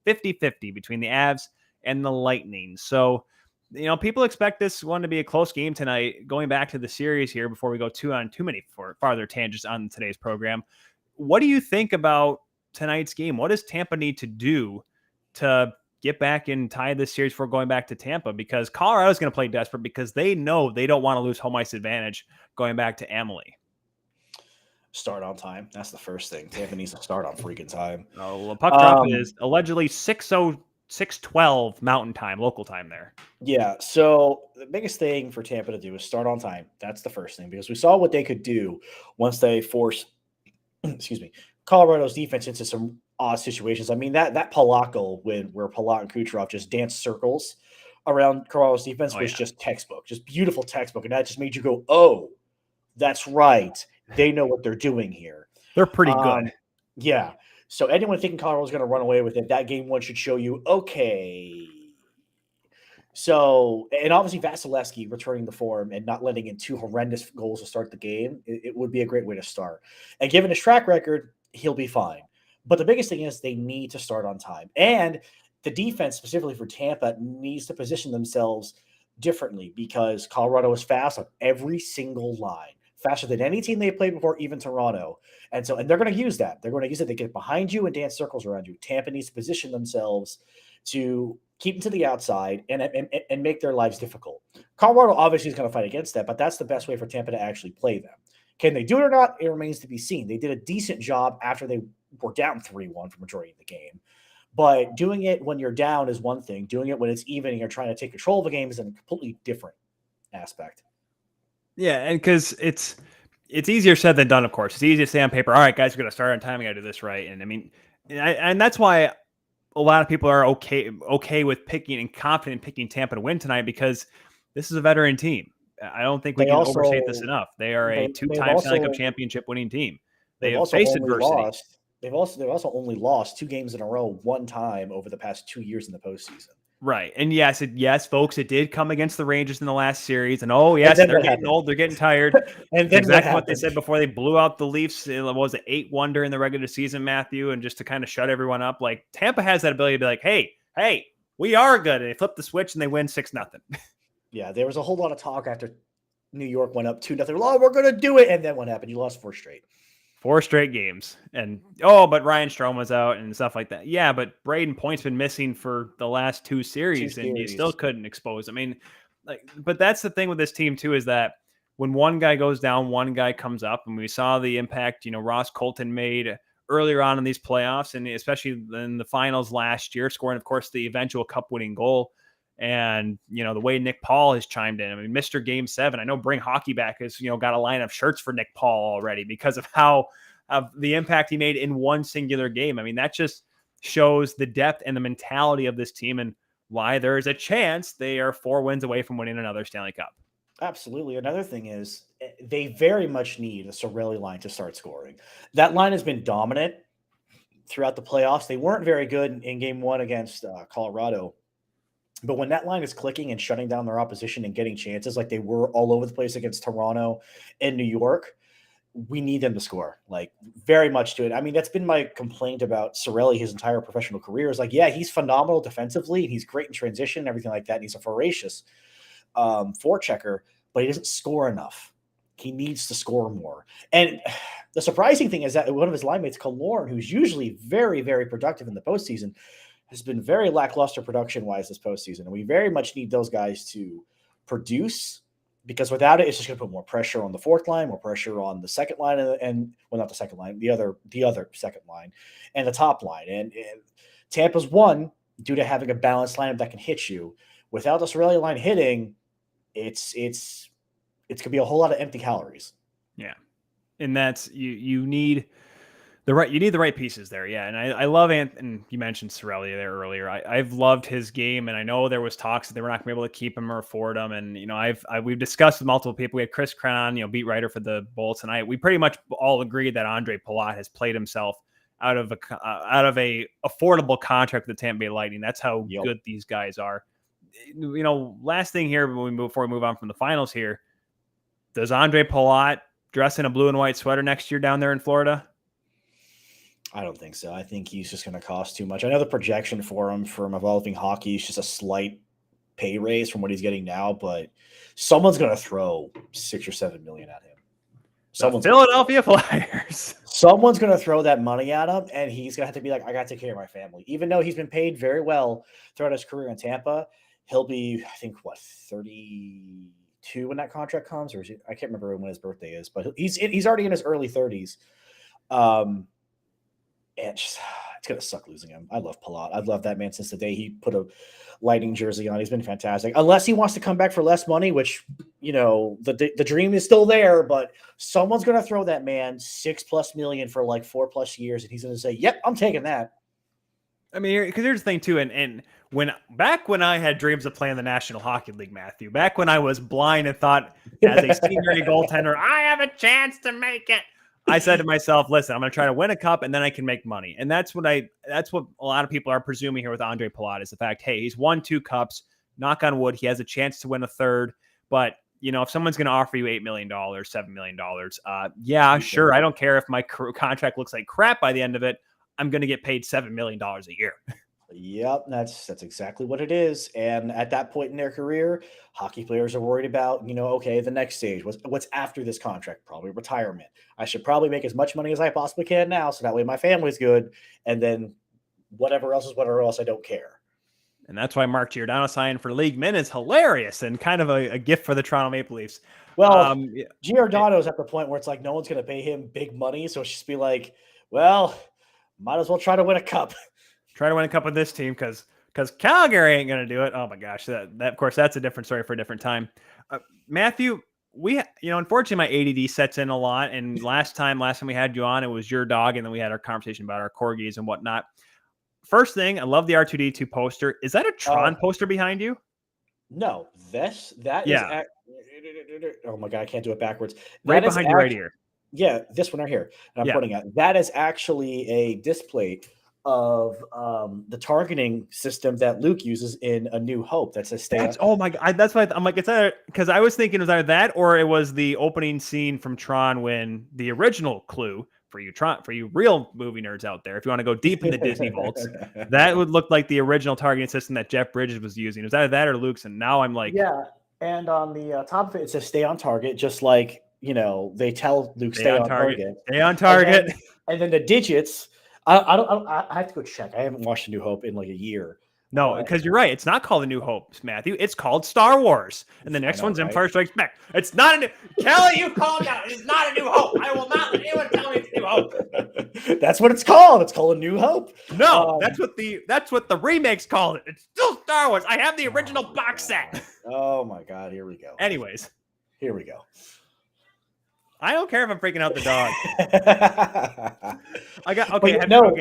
50-50 between the Avs and the Lightning. So, people expect this one to be a close game tonight. Going back to the series here before we go too many farther tangents on today's program, what do you think about tonight's game? What does Tampa need to do to get back and tie this series before going back to Tampa? Because Colorado's going to play desperate because they know they don't want to lose home ice advantage going back to Amalie. Start on time. That's the first thing. Tampa needs to start on freaking time. Oh, well, puck drop is allegedly 6:12 Mountain Time, local time there. Yeah, so the biggest thing for Tampa to do is start on time. That's the first thing, because we saw what they could do once they forced, Colorado's defense into some odd situations. I mean, that Palakal win where Palat and Kucherov just danced circles around Colorado's defense was just textbook, just beautiful textbook. And that just made you go, oh, that's right. They know what they're doing here. They're pretty good. Yeah. So anyone thinking Colorado's going to run away with it, that game one should show you, okay. So, and obviously Vasilevsky returning the form and not letting in 2 horrendous goals to start the game, it would be a great way to start. And given his track record, he'll be fine. But the biggest thing is they need to start on time. And the defense, specifically for Tampa, needs to position themselves differently because Colorado is fast on every single line, faster than any team they played before, even Toronto. And they're going to use that. They're going to use it. They get behind you and dance circles around you. Tampa needs to position themselves to keep them to the outside and make their lives difficult. Colorado obviously is going to fight against that, but that's the best way for Tampa to actually play them. Can they do it or not? It remains to be seen. They did a decent job after they were down 3-1 for majority of the game. But doing it when you're down is one thing. Doing it when it's even and you're trying to take control of a game is a completely different aspect. Yeah, and because it's easier said than done, of course. It's easy to say on paper, all right, guys, we're going to start on time. We got to do this right. And I mean, and that's why a lot of people are okay with picking and confident in picking Tampa to win tonight because this is a veteran team. I don't think we can overstate this enough. They are a two-time Stanley Cup championship winning team. They have faced adversity. They've also only lost 2 games in a row one time over the past 2 years in the postseason. Right. And yes, folks, it did come against the Rangers in the last series. And yes, they're getting old. They're getting tired. And then exactly what they said before they blew out the Leafs. It was 8-1 during the regular season, Matthew. And just to kind of shut everyone up, like Tampa has that ability to be like, hey, we are good. And they flip the switch and they win 6-0. Yeah, there was a whole lot of talk after New York went up 2-0. Oh, we're going to do it. And then what happened? You lost 4 straight. 4 straight games. And, but Ryan Strome was out and stuff like that. Yeah, but Braden Point's been missing for the last 2 series, and you still couldn't expose. I mean, but that's the thing with this team, too, is that when one guy goes down, one guy comes up. And we saw the impact, Ross Colton made earlier on in these playoffs, and especially in the finals last year, scoring, of course, the eventual cup-winning goal. And, the way Nick Paul has chimed in, I mean, Mr. Game 7, I know Bring Hockey Back has, got a line of shirts for Nick Paul already because of the impact he made in one singular game. I mean, that just shows the depth and the mentality of this team and why there's a chance they are 4 wins away from winning another Stanley Cup. Absolutely. Another thing is they very much need a Cirelli line to start scoring. That line has been dominant throughout the playoffs. They weren't very good in game 1 against Colorado. But when that line is clicking and shutting down their opposition and getting chances like they were all over the place against Toronto and New York, we need them to score, like very much to it. I mean, that's been my complaint about Cirelli his entire professional career is like, yeah, he's phenomenal defensively and he's great in transition and everything like that. And he's a voracious forechecker, but he doesn't score enough. He needs to score more. And the surprising thing is that one of his line mates, Killorn, who's usually very, very productive in the postseason, has been very lackluster production-wise this postseason. And we very much need those guys to produce because without it, it's just going to put more pressure on the 4th line, more pressure on the 2nd line, and not the 2nd line, the other 2nd line, and the top line. And Tampa's won due to having a balanced lineup that can hit you. Without the Cirelli line hitting, it's going to be a whole lot of empty calories. Yeah. And that's you need the right pieces there. Yeah. And I love and you mentioned Cirelli there earlier. I've loved his game, and I know there was talks that they were not gonna be able to keep him or afford him. And we've discussed with multiple people. We had Chris Cron, beat writer for the Bolts, and we pretty much all agreed that Andre Palat has played himself out of a affordable contract with the Tampa Bay Lightning. That's how good these guys are. Last thing here before we move on from the finals here, does Andre Palat dress in a blue and white sweater next year down there in Florida? I don't think so. I think he's just going to cost too much. I know the projection for him from Evolving Hockey is just a slight pay raise from what he's getting now, but someone's going to throw $6 or $7 million at him. Philadelphia Flyers. Someone's going to throw that money at him, and he's going to have to be like, I got to take care of my family. Even though he's been paid very well throughout his career in Tampa, he'll be, I think, 32 when that contract comes, or I can't remember when his birthday is, but he's already in his early 30s. And it's going to suck losing him. I love Palat. I've loved that man since the day he put a Lightning jersey on. He's been fantastic. Unless he wants to come back for less money, which, the dream is still there, but someone's going to throw that man $6+ million for like 4+ years, and he's going to say, yep, I'm taking that. I mean, because here's the thing, too, and back when I had dreams of playing the National Hockey League, Matthew, back when I was blind and thought as a senior goaltender, I have a chance to make it. I said to myself, listen, I'm going to try to win a cup and then I can make money. And that's what a lot of people are presuming here with Andre Palat is the fact, hey, he's won 2 cups, knock on wood. He has a chance to win a 3rd. But, if someone's going to offer you $8 million, $7 million, yeah, sure. I don't care if my contract looks like crap by the end of it. I'm going to get paid $7 million a year. Yep, that's exactly what it is. And at that point in their career, hockey players are worried about, okay, the next stage. What's after this contract? Probably retirement. I should probably make as much money as I possibly can now, so that way my family's good. And then whatever else I don't care. And that's why Mark Giordano signed for league min is hilarious and kind of a gift for the Toronto Maple Leafs. Well, Giordano's at the point where it's like no one's going to pay him big money, so it's just be like, well, might as well try to win a cup. Try to win a cup with this team because Calgary ain't going to do it. Oh my gosh, that of course that's a different story for a different time. Matthew, unfortunately my ADD sets in a lot, and last time we had you on, it was your dog, and then we had our conversation about our corgis and whatnot. First thing, I love the R2D2 poster. Is that a Tron poster behind you? No, that is. Oh my god, I can't do it backwards. Right behind you, right here. Yeah, this one right here. And I'm pointing at. That is actually a display of the targeting system that Luke uses in A New Hope. That says "Stay." Oh my god, that's why I'm like, it's either because I was thinking it was either that or it was the opening scene from Tron when the original clue. For you real movie nerds out there, if you want to go deep in the Disney vaults, that would look like the original targeting system that Jeff Bridges was using. It was either that or Luke's, and now I'm like, yeah. And on the top of it, it says "Stay on target," just like they tell Luke stay on target. Stay on target. And then the digits. I have to go check. I haven't watched A New Hope in like a year. No, because you're right. It's not called A New Hope, Matthew. It's called Star Wars. And the next one's Empire Strikes Back. It's not a new... Kelly, you calm down. It's not A New Hope. I will not let anyone tell me it's A New Hope. That's what it's called. It's called A New Hope. No, that's what the remakes called it. It's still Star Wars. I have the original box set. Oh my God. Here we go. Anyways. Here we go. I don't care if I'm freaking out the dog.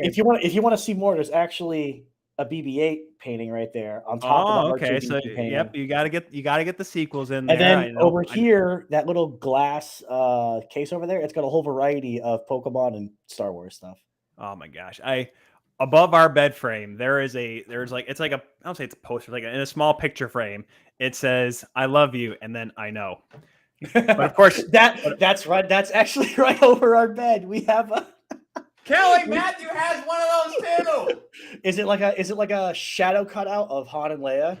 If you want to see more, there's actually a BB-8 painting right there on top of the okay. So painting. Yep, you gotta get the sequels in there. And then over here, that little glass case over there, it's got a whole variety of Pokemon and Star Wars stuff. Oh my gosh. Above our bed frame, it's like I don't say it's a poster, like in a small picture frame, it says "I love you" and then "I know." But of course that's right. That's actually right over our bed. We have a Kelly, Matthew has one of those too. Is it like a shadow cutout of Han and Leia?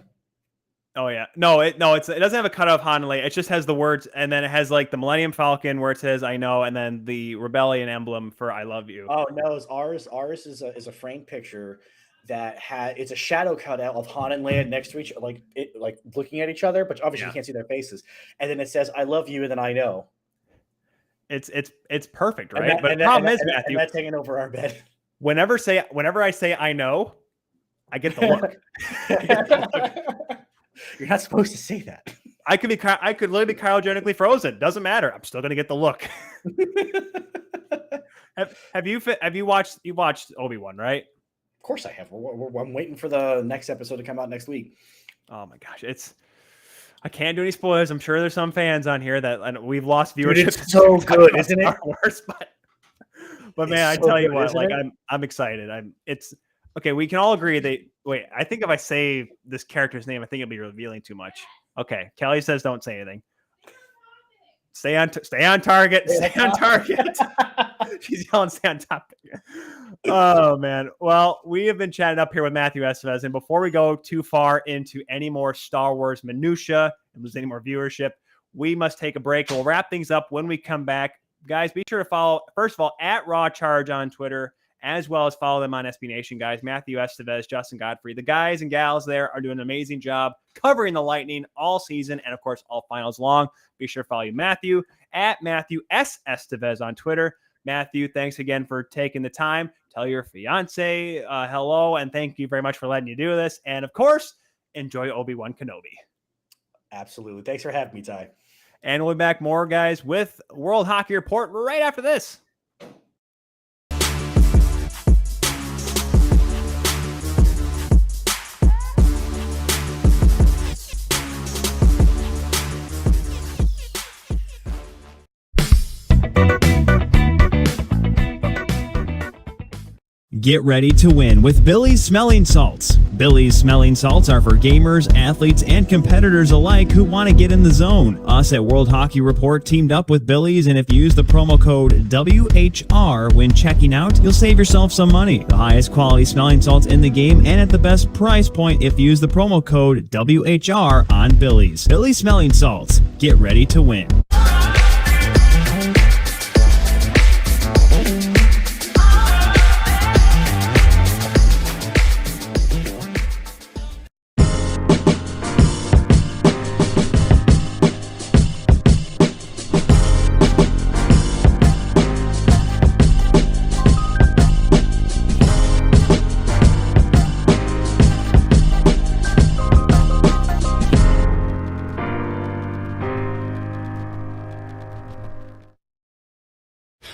Oh yeah. No, it doesn't have a cutout of Han and Leia. It just has the words, and then it has like the Millennium Falcon where it says "I know," and then the Rebellion emblem for "I love you." Oh no, ours is a framed picture that it's a shadow cutout of Han and Leia next to each like looking at each other, but obviously you can't see their faces. And then it says "I love you," and then "I know." It's perfect, right? But the problem is, Matthew, that's hanging over our bed. Whenever I say "I know," I get the look. You're not supposed to say that. I could literally be cryogenically frozen. Doesn't matter. I'm still gonna get the look. Have you watched Obi-Wan, right? Of course I have. I'm waiting for the next episode to come out next week. Oh my gosh, I can't do any spoilers. I'm sure there's some fans on here that we've lost viewership. Dude, it's so good, isn't it? Wars, but man, I tell you what, like I'm excited. Okay. We can all agree that. Wait, I think if I say this character's name, I think it'll be revealing too much. Okay, Kelly says don't say anything. Stay on target. Stay on target. She's yelling, "Stay on topic." Oh man. Well, we have been chatting up here with Matthew Esteves, and before we go too far into any more Star Wars minutia and lose any more viewership, we must take a break. We'll wrap things up when we come back. Guys, be sure to follow, first of all, at Raw Charge on Twitter, as well as follow them on SB Nation, guys. Matthew Esteves, Justin Godfrey. The guys and gals there are doing an amazing job covering the Lightning all season and, of course, all finals long. Be sure to follow Matthew at Matthew S. Esteves on Twitter. Matthew, thanks again for taking the time. Tell your fiance hello, and thank you very much for letting you do this. And, of course, enjoy Obi-Wan Kenobi. Absolutely. Thanks for having me, Ty. And we'll be back more, guys, with World Hockey Report right after this. Get ready to win with Billy's Smelling Salts. Billy's Smelling Salts are for gamers, athletes, and competitors alike who want to get in the zone. Us at World Hockey Report teamed up with Billy's, and if you use the promo code WHR when checking out, you'll save yourself some money. The highest quality smelling salts in the game and at the best price point if you use the promo code WHR on Billy's. Billy's Smelling Salts. Get ready to win.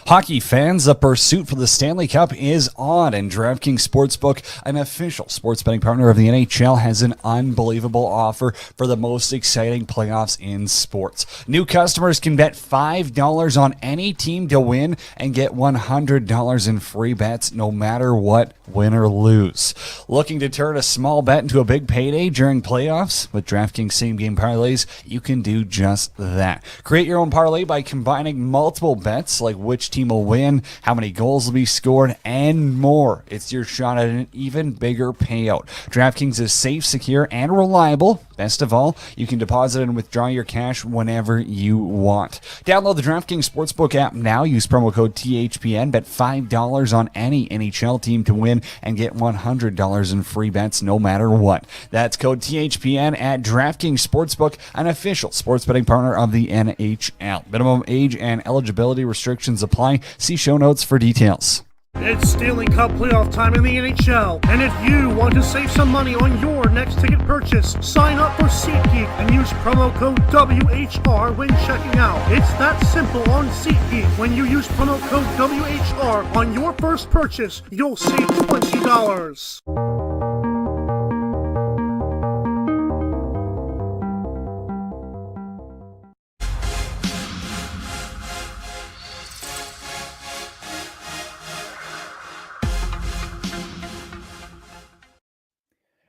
Hockey fans, the pursuit for the Stanley Cup is on, and DraftKings Sportsbook, an official sports betting partner of the NHL, has an unbelievable offer for the most exciting playoffs in sports. New customers can bet $5 on any team to win and get $100 in free bets no matter what, win or lose. Looking to turn a small bet into a big payday during playoffs? With DraftKings same-game parlays, you can do just that. Create your own parlay by combining multiple bets like which team will win, how many goals will be scored, and more. It's your shot at an even bigger payout. DraftKings is safe, secure, and reliable. Best of all, you can deposit and withdraw your cash whenever you want. Download the DraftKings Sportsbook app now. Use promo code THPN. Bet $5 on any NHL team to win and get $100 in free bets no matter what. That's code THPN at DraftKings Sportsbook, an official sports betting partner of the NHL. Minimum age and eligibility restrictions apply. See show notes for details. It's Stanley Cup playoff time in the NHL, and if you want to save some money on your next ticket purchase, sign up for SeatGeek and use promo code WHR when checking out. It's that simple on SeatGeek. When you use promo code WHR on your first purchase, you'll save $20.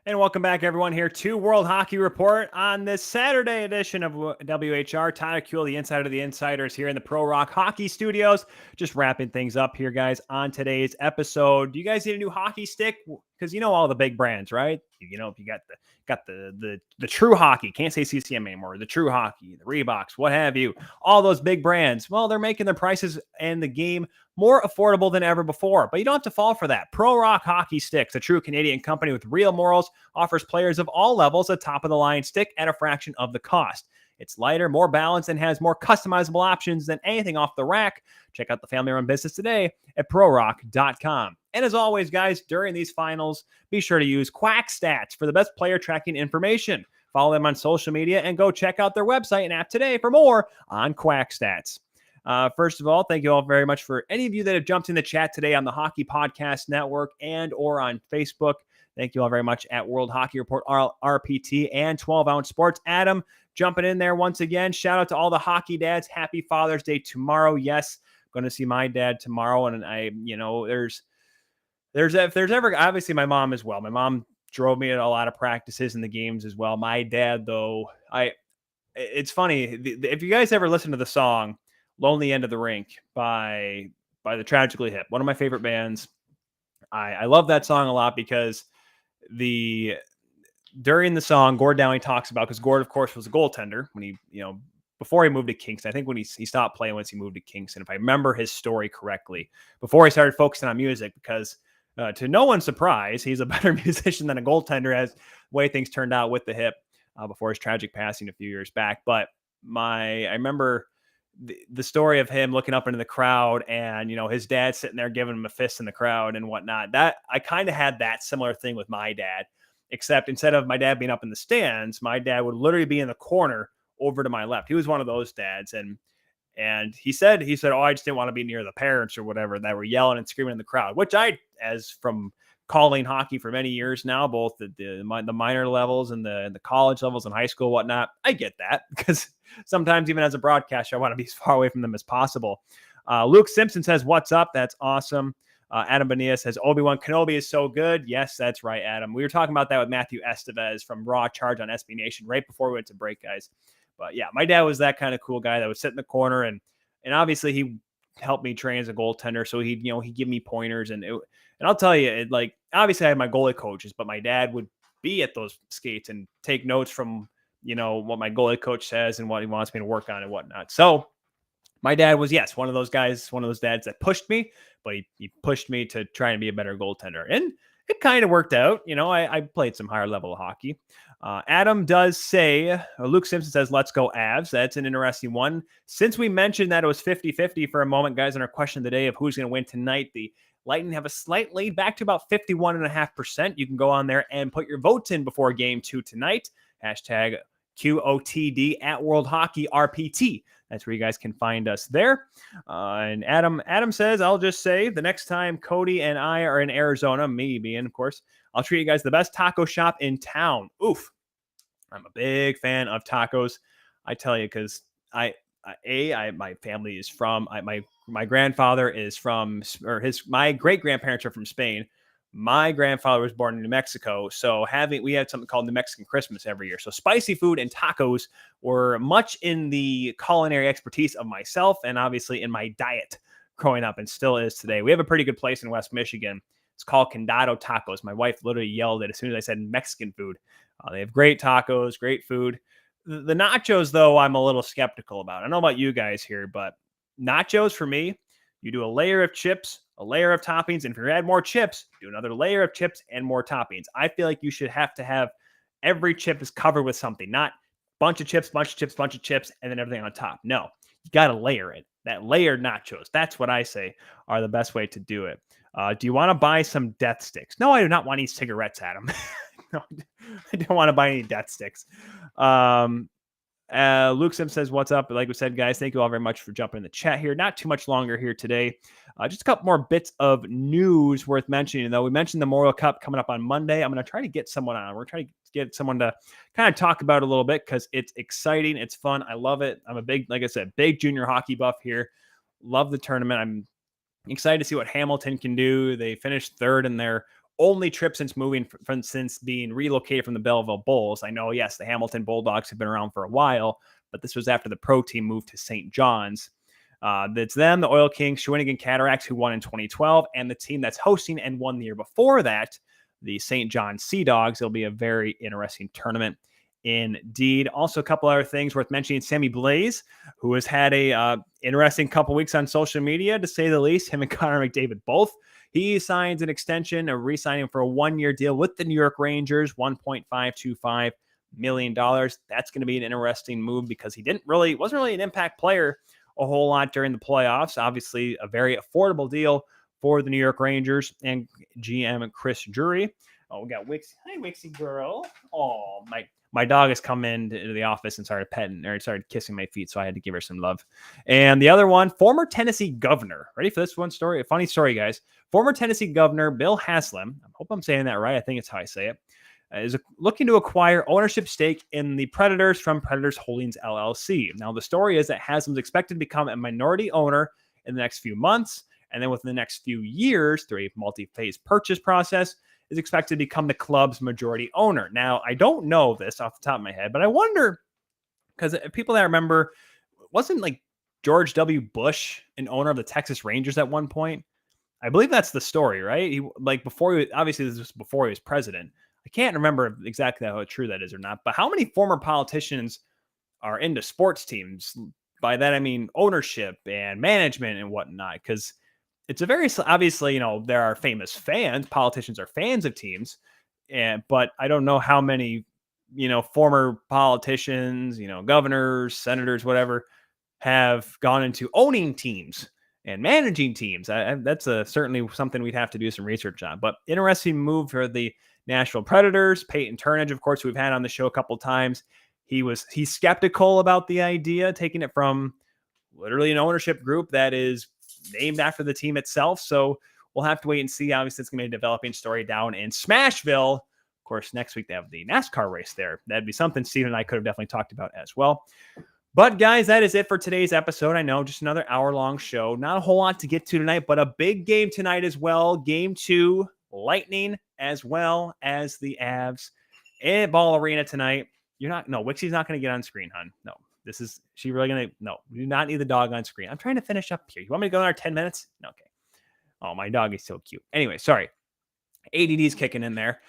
And welcome back, everyone, here to World Hockey Report on this Saturday edition of WHR. Tyler Kuehl, the insider of the insiders, here in the ProRocc Hockey Studios. Just wrapping things up here, guys, on today's episode. Do you guys need a new hockey stick? Because you know all the big brands, right? You know, if you got the True Hockey, can't say CCM anymore, the True Hockey, the Reeboks, what have you, all those big brands. Well, they're making their prices and the game more affordable than ever before, but you don't have to fall for that. ProRocc Hockey Sticks, a true Canadian company with real morals, offers players of all levels a top-of-the-line stick at a fraction of the cost. It's lighter, more balanced, and has more customizable options than anything off the rack. Check out the family-run business today at ProRocc.com. And as always, guys, during these finals, be sure to use Quack Stats for the best player tracking information. Follow them on social media and go check out their website and app today for more on Quack Stats. First of all, thank you all very much for any of you that have jumped in the chat today on the Hockey Podcast Network and or on Facebook. Thank you all very much at World Hockey Report, RPT, and 12-Ounce Sports. Adam, jumping in there once again. Shout out to all the hockey dads. Happy Father's Day tomorrow. Yes, going to see my dad tomorrow. And there's if there's ever, obviously my mom as well. My mom drove me to a lot of practices and the games as well. My dad, though, it's funny. If you guys ever listen to the song Lonely End of the Rink by the Tragically Hip, one of my favorite bands. I love that song a lot because during the song, Gord Downie talks about, because Gord, of course, was a goaltender when he, before he moved to Kingston. I think when he stopped playing once he moved to Kingston, if I remember his story correctly, before he started focusing on music, because to no one's surprise, he's a better musician than a goaltender as the way things turned out with the hip before his tragic passing a few years back. But I remember the story of him looking up into the crowd and, his dad sitting there giving him a fist in the crowd and whatnot. That I kind of had that similar thing with my dad, except instead of my dad being up in the stands, my dad would literally be in the corner over to my left. He was one of those dads. And he said, oh, I just didn't want to be near the parents or whatever that were yelling and screaming in the crowd, which as from calling hockey for many years now, both the minor levels and the college levels and high school, whatnot, I get that, because sometimes even as a broadcaster, I want to be as far away from them as possible. Luke Simpson says, what's up? That's awesome. Adam Bonilla says Obi-Wan Kenobi is so good. Yes, that's right, Adam. We were talking about that with Matthew Esteves from Raw Charge on SB Nation right before we went to break, guys. But yeah, my dad was that kind of cool guy that would sit in the corner, and obviously he helped me train as a goaltender. So he'd give me pointers, and I'll tell you, like, obviously I had my goalie coaches, but my dad would be at those skates and take notes from, what my goalie coach says and what he wants me to work on and whatnot. So my dad was, yes, one of those guys, one of those dads that pushed me, but he pushed me to try and be a better goaltender. And it kind of worked out. I played some higher level of hockey. Adam does say, Luke Simpson says, let's go Avs. That's an interesting one. Since we mentioned that it was 50-50 for a moment, guys, in our question of the day of who's going to win tonight, the Lightning have a slight lead back to about 51.5%. You can go on there and put your votes in before game 2 tonight. Hashtag QOTD at World Hockey RPT. That's where you guys can find us there. And Adam says, I'll just say the next time Cody and I are in Arizona, me being, of course, I'll treat you guys the best taco shop in town. Oof. I'm a big fan of tacos. I tell you, because my family is from, my grandfather is from, or my great grandparents are from Spain. My grandfather was born in New Mexico, so we had something called New Mexican Christmas every year. So spicy food and tacos were much in the culinary expertise of myself and obviously in my diet growing up, and still is today. We have a pretty good place in West Michigan. It's called Condado Tacos. My wife literally yelled it as soon as I said Mexican food. They have great tacos, great food. The nachos, though, I'm a little skeptical about. I don't know about you guys here, but nachos for me, you do a layer of chips, a layer of toppings, and if you add more chips, do another layer of chips and more toppings. I feel like you should have to have every chip is covered with something, not bunch of chips, and then everything on top. No, you got to layer it. That layered nachos, that's what I say are the best way to do it. Do you want to buy some death sticks? No, I do not want any cigarettes, Adam. No, I don't want to buy any death sticks. Luke Sim says, what's up? Like we said, guys, thank you all very much for jumping in the chat here. Not too much longer here today. Just a couple more bits of news worth mentioning, though. We mentioned the Memorial Cup coming up on Monday. I'm going to try to get someone on. We're trying to get someone to kind of talk about it a little bit because it's exciting. It's fun. I love it. I'm a big, like I said, big junior hockey buff here. Love the tournament. I'm excited to see what Hamilton can do. They finished third in their only trip since since being relocated from the Belleville Bulls. I know, yes, the Hamilton Bulldogs have been around for a while, but this was after the pro team moved to St. John's. That's them, the Oil Kings, Shawinigan Cataracts, who won in 2012, and the team that's hosting and won the year before that, the St. John Sea Dogs. It'll be a very interesting tournament indeed. Also, a couple other things worth mentioning. Sammy Blaze, who has had a interesting couple weeks on social media, to say the least. Him and Connor McDavid both. He signs an extension, a re-signing for a 1-year deal with the New York Rangers, $1.525 million. That's going to be an interesting move because he wasn't really an impact player a whole lot during the playoffs. Obviously, a very affordable deal for the New York Rangers and GM Chris Drury. Oh, we got Wixie. Hi, Wixie girl. Oh, my dog has come into the office and started kissing my feet, so I had to give her some love. And the other one, former Tennessee governor. Ready for this one story? A funny story, guys. Former Tennessee governor Bill Haslam, I hope I'm saying that right. I think it's how I say it, is looking to acquire ownership stake in the Predators from Predators Holdings LLC. Now, the story is that Haslam's expected to become a minority owner in the next few months, and then within the next few years, through a multi-phase purchase process, is expected to become the club's majority owner. Now, I don't know this off the top of my head, but I wonder, because people that remember, wasn't like George W. Bush an owner of the Texas Rangers at one point? I believe that's the story, right? Obviously this was before he was president. I can't remember exactly how true that is or not, but how many former politicians are into sports teams? By that, I mean ownership and management and whatnot, because it's a very, obviously, there are famous fans. Politicians are fans of teams, but I don't know how many, former politicians, governors, senators, whatever, have gone into owning teams and managing teams. That's certainly something we'd have to do some research on. But interesting move for the Nashville Predators. Peyton Turnage, of course, we've had on the show a couple of times. He's skeptical about the idea, taking it from literally an ownership group that is named after the team itself. So we'll have to wait and see. Obviously, it's going to be a developing story down in Smashville. Of course, next week they have the NASCAR race there. That'd be something Steve and I could have definitely talked about as well. But guys, that is it for today's episode. I know, just another hour-long show. Not a whole lot to get to tonight, but a big game tonight as well. Game 2, Lightning, as well as the Avs in Ball Arena tonight. Wixie's not going to get on screen, hon. No, she really going to, no, we do not need the dog on screen. I'm trying to finish up here. You want me to go another 10 minutes? Okay. Oh, my dog is so cute. Anyway, sorry. ADD's kicking in there.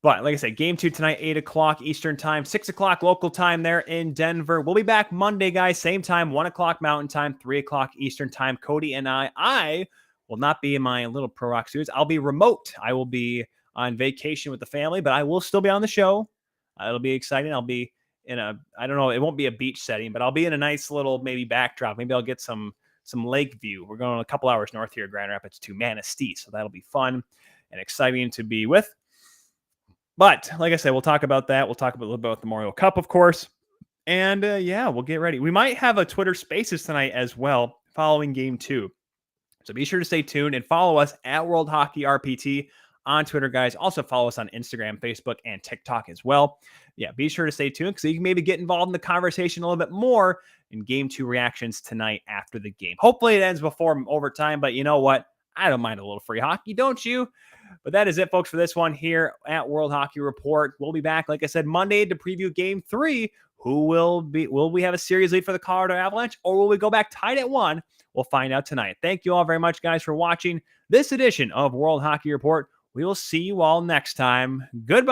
But like I said, game 2 tonight, 8 o'clock Eastern time, 6 o'clock local time there in Denver. We'll be back Monday, guys. Same time, 1 o'clock Mountain time, 3 o'clock Eastern time. Cody and I will not be in my little ProRocc suits. I'll be remote. I will be on vacation with the family, but I will still be on the show. It'll be exciting. I'll be in I don't know, it won't be a beach setting, but I'll be in a nice little maybe backdrop. Maybe I'll get some lake view. We're going a couple hours north here, Grand Rapids to Manistee. So that'll be fun and exciting to be with. But like I said, we'll talk about that. We'll talk a little bit about the Memorial Cup, of course. And we'll get ready. We might have a Twitter Spaces tonight as well following game 2. So be sure to stay tuned and follow us at World Hockey RPT on Twitter, guys. Also follow us on Instagram, Facebook, and TikTok as well. Yeah, be sure to stay tuned because you can maybe get involved in the conversation a little bit more in game 2 reactions tonight after the game. Hopefully it ends before overtime, but you know what? I don't mind a little free hockey, don't you? But that is it, folks, for this one here at World Hockey Report. We'll be back, like I said, Monday to preview Game 3. Will we have a series lead for the Colorado Avalanche, or will we go back tied at 1? We'll find out tonight. Thank you all very much, guys, for watching this edition of World Hockey Report. We will see you all next time. Goodbye.